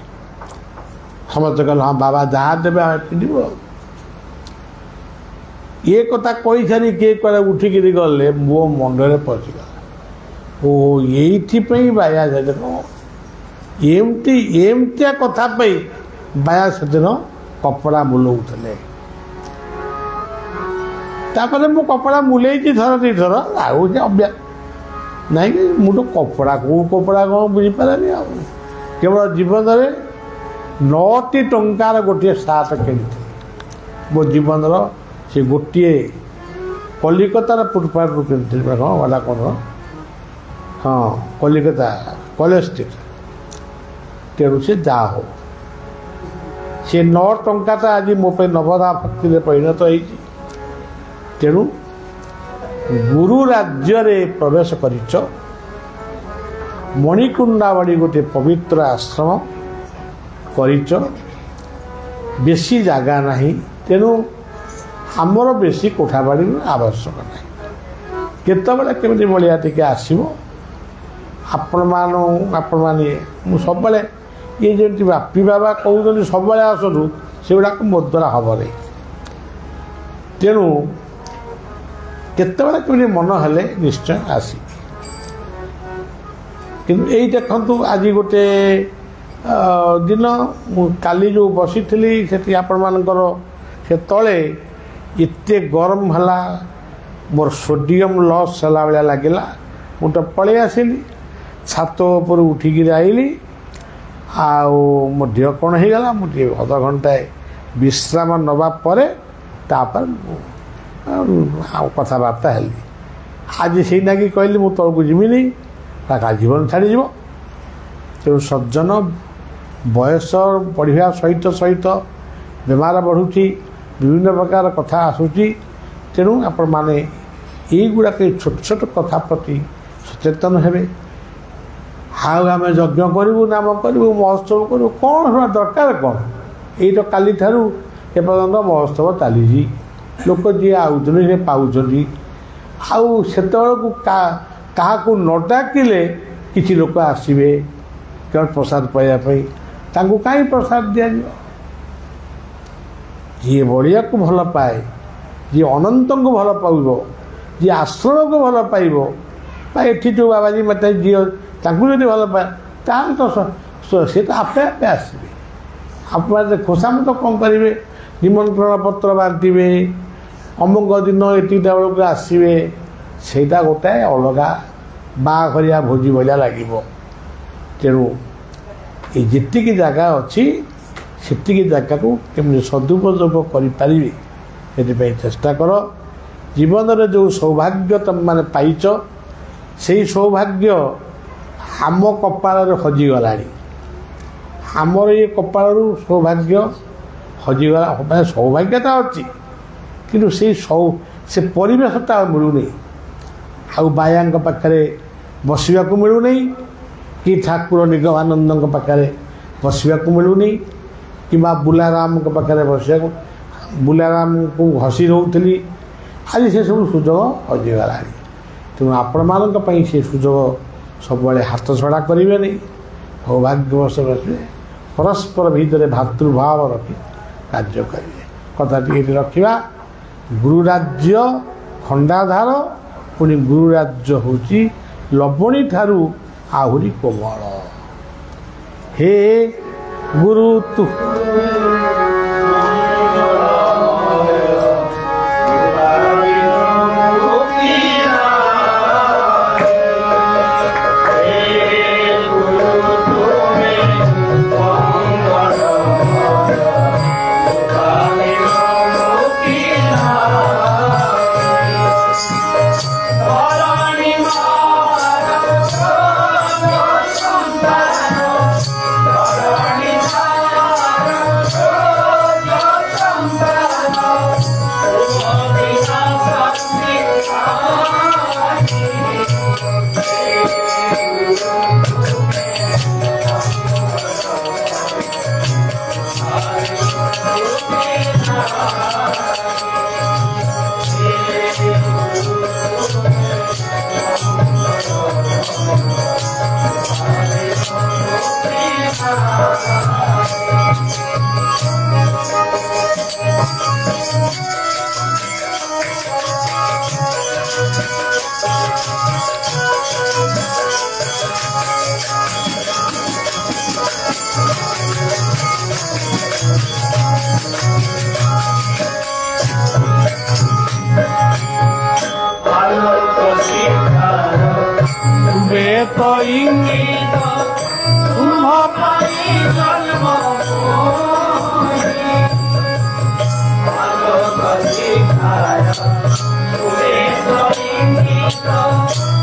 ସମସ୍ତେ କହିଲେ ହଁ ବାବା ଯାହା ଦେବେ ଆମେ ପିନ୍ଧିବୁ। ଏ କଥା କହିସାରି କିଏ କୁଆଡ଼େ ଉଠିକିରି ଗଲେ, ମୋ ମନରେ ପଶିଗଲା, ଓ ଏଇଥିପାଇଁ ବାୟା ସେଦିନ ଏମିତିଆ କଥା ପାଇଁ ବାୟା ସେଦିନ କପଡ଼ା ବୁଲଉଥିଲେ। ତାପରେ ମୁଁ କପଡ଼ା ବୁଲେଇଛି ଥର 2 ଥର, ଆଉ ଯେ ଅଭ୍ୟାସ ନାଇଁ କି ମୁଁ ତ କପଡ଼ା କେଉଁ କପଡ଼ା କ'ଣ ବୁଝିପାରେନି। ଆଉ କେବଳ ଜୀବନରେ 9ଟି ଟଙ୍କାର ଗୋଟିଏ ସାର୍ଟ କିଣିଥିଲି। ମୋ ଜୀବନର ସେ ଗୋଟିଏ କଲିକତାର ଫୁଟପାଥରୁ କିଣିଥିଲି। କ'ଣ ଗଲା କ'ଣ, ହଁ କଲିକତା କଲେଜ ଷ୍ଟ୍ରିଟ୍। ତେଣୁ ସେ ଯାହା ହଉ, ସେ 9 ଟଙ୍କାଟା ଆଜି ମୋ ପାଇଁ ନବଦା ଭକ୍ତିରେ ପରିଣତ ହେଇଛି। ତେଣୁ ଗୁରୁ ରାଜ୍ୟରେ ପ୍ରବେଶ କରିଛ, ମଣିକୁଣ୍ଡା ଭଳି ଗୋଟିଏ ପବିତ୍ର ଆଶ୍ରମ କରିଛ, ବେଶୀ ଜାଗା ନାହିଁ। ତେଣୁ ଆମର ବେଶୀ କୋଠା ବାଡ଼ିର ଆବଶ୍ୟକ ନାହିଁ। କେତେବେଳେ କେମିତି ଭଳିଆ ଟିକେ ଆସିବ। ଆପଣମାନେ ମୁଁ ସବୁବେଳେ ଇଏ ଯେମିତି ବାପି ବାବା କହୁଛନ୍ତି ସବୁବେଳେ ଆସନ୍ତୁ, ସେଗୁଡ଼ାକ ମୋ ଦ୍ୱାରା ହେବ ନାହିଁ। ତେଣୁ କେତେବେଳେ କେମିତି ମନ ହେଲେ ନିଶ୍ଚୟ ଆସିବି। କିନ୍ତୁ ଏଇ ଦେଖନ୍ତୁ, ଆଜି ଗୋଟେ ଦିନ ମୁଁ କାଲି ଯେଉଁ ବସିଥିଲି ସେଠି ଆପଣମାନଙ୍କର ସେ ତଳେ ଏତେ ଗରମ ହେଲା, ମୋର ସୋଡ଼ିୟମ୍ ଲସ୍ ହେଲା ଭଳିଆ ଲାଗିଲା। ମୁଁ ତ ପଳେଇ ଆସିଲି, ଛାତ ଉପରୁ ଉଠିକିରି ଆଇଲି। ଆଉ ମୋ ଦେହ କ'ଣ ହେଇଗଲା, ମୁଁ ଟିକେ ଅଧଘଣ୍ଟାଏ ବିଶ୍ରାମ ନେବା ପରେ ତାପରେ ମୁଁ ଆଉ କଥାବାର୍ତ୍ତା ହେଲି। ଆଜି ସେଇନାକି କହିଲି ମୁଁ ତଳକୁ ଯିବିନି, କାହା ଜୀବନ ଛାଡ଼ିଯିବ। ତେଣୁ ସଜ୍ଜନ, ବୟସ ବଢ଼ିବା ସହିତ ବେମାର ବଢ଼ୁଛି, ବିଭିନ୍ନ ପ୍ରକାର କଥା ଆସୁଛି। ତେଣୁ ଆପଣମାନେ ଏଇଗୁଡ଼ାକ ଛୋଟ କଥା ପ୍ରତି ସଚେତନ ହେବେ। ଆଉ ଆମେ ଯଜ୍ଞ କରିବୁ, ନାମ କରିବୁ, ମହୋତ୍ସବ କରିବୁ, କ'ଣ ହେବା ଦରକାର କ'ଣ? ଏଇ ତ କାଲିଠାରୁ ଏପର୍ଯ୍ୟନ୍ତ ମହୋତ୍ସବ ଚାଲିଛି। ଲୋକ ଯିଏ ଆଉଛନ୍ତି ସେ ପାଉଛନ୍ତି। ଆଉ ସେତେବେଳକୁ କାହାକୁ ନ ଡାକିଲେ କିଛି ଲୋକ ଆସିବେ କେବଳ ପ୍ରସାଦ ପାଇବା ପାଇଁ, ତାଙ୍କୁ କାହିଁ ପ୍ରସାଦ ଦିଆଯିବ? ଯିଏ ବଢ଼ିବାକୁ ଭଲ ପାଏ, ଯିଏ ଅନନ୍ତଙ୍କୁ ଭଲ ପାଇବ, ଯିଏ ଆଶ୍ରମକୁ ଭଲ ପାଇବ, ବା ଏଠି ଯେଉଁ ବାବାଜୀ ମାତା ଝିଅ ତାଙ୍କୁ ଯଦି ଭଲ ପାଏ, ତାହେଲେ ତ ସେ ତ ଆପେ ଆପେ ଆସିବେ। ଆପଣମାନେ ଖୋସାମତ କ'ଣ କରିବେ, ନିମନ୍ତ୍ରଣ ପତ୍ର ବାଣ୍ଟିବେ, ଅମୁକ ଦିନ ଏତିକିଟା ବେଳକୁ ଆସିବେ, ସେଇଟା ଗୋଟାଏ ଅଲଗା ବାହାଘରିଆ ଭୋଜି ଭଳିଆ ଲାଗିବ। ତେଣୁ ଏ ଯେତିକି ଜାଗା ଅଛି ସେତିକି ଜାଗାକୁ କେମିତି ସଦୁପଯୋଗ କରିପାରିବେ ସେଥିପାଇଁ ଚେଷ୍ଟା କର। ଜୀବନରେ ଯେଉଁ ସୌଭାଗ୍ୟ ତୁମେମାନେ ପାଇଛ, ସେଇ ସୌଭାଗ୍ୟ ଆମ କପାଳରେ ହଜିଗଲାଣି। ଆମର ଏ କପାଳରୁ ସୌଭାଗ୍ୟ ହଜିଗଲା। ମାନେ ସୌଭାଗ୍ୟତା ଅଛି, କିନ୍ତୁ ସେ ପରିବେଶଟା ଆଉ ମିଳୁନି। ଆଉ ବାୟାଙ୍କ ପାଖରେ ବସିବାକୁ ମିଳୁନି, କି ଠାକୁର ନିଗମାନନ୍ଦଙ୍କ ପାଖରେ ବସିବାକୁ ମିଳୁନି, କିମ୍ବା ବୁଲାରାମଙ୍କ ପାଖରେ ବସିବାକୁ। ବୁଲାରାମକୁ ହସି ରହୁଥିଲି, ଆଜି ସେସବୁ ସୁଯୋଗ ହଜିଗଲାଣି। ତେଣୁ ଆପଣମାନଙ୍କ ପାଇଁ ସେ ସୁଯୋଗ ସବୁବେଳେ ହାତ ଛଡ଼ା କରିବେନି। ସୌଭାଗ୍ୟବଶ ରଖିବେ, ପରସ୍ପର ଭିତରେ ଭାତୃଭାବ ରଖି କାର୍ଯ୍ୟ କରିବେ। କଥାଟି ଏଠି ରଖିବା। ଗୁରୁ ରାଜ୍ୟ ଖଣ୍ଡାଧାର, ପୁଣି ଗୁରୁ ରାଜ୍ୟ ହେଉଛି ଲବଣୀ ଠାରୁ ଆହୁରି କୋମଳ। ହେ ଗୁରୁ ତୁ Thank you.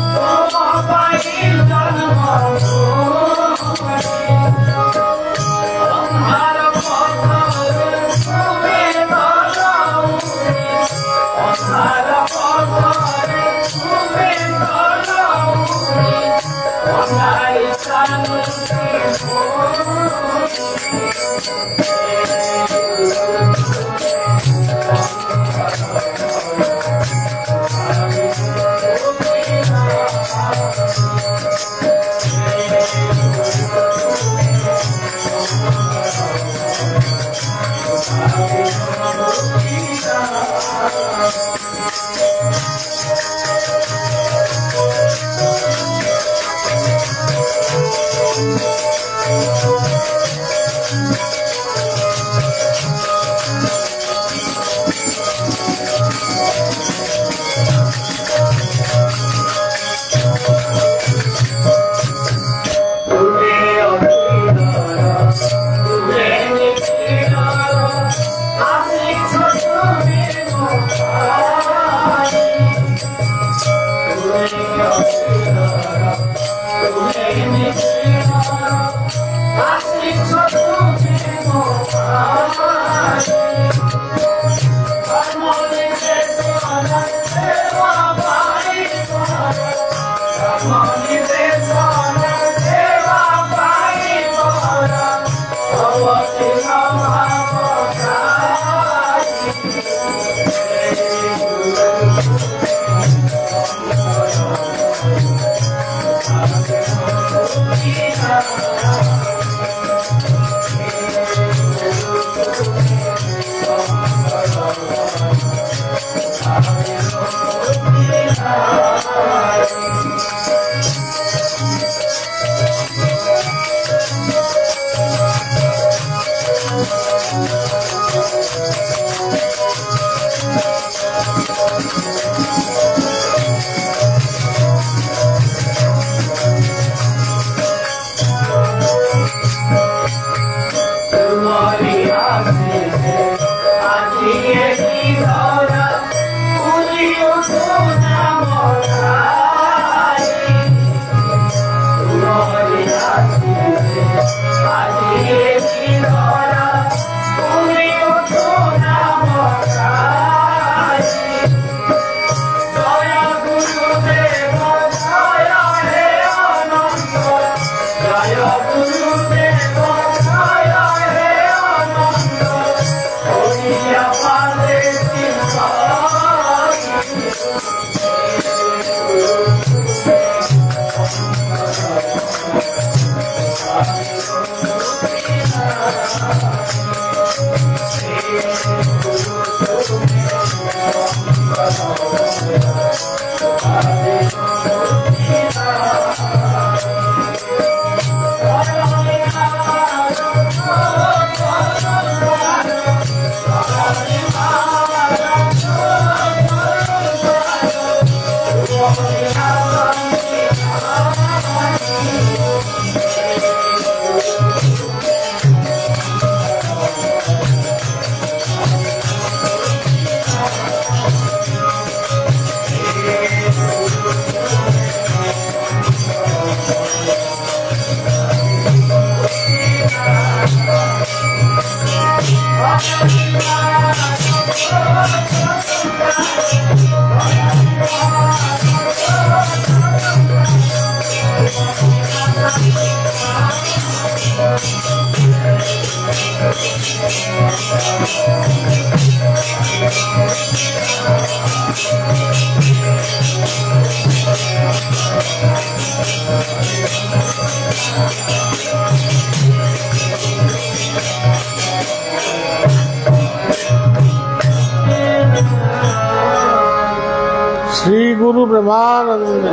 श्री गुरु ब्रह्मानंद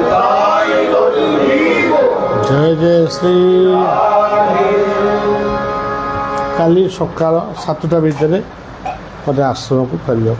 जय जय श्री काली सकाल 7टा भितर मत आश्रम को फेरिया।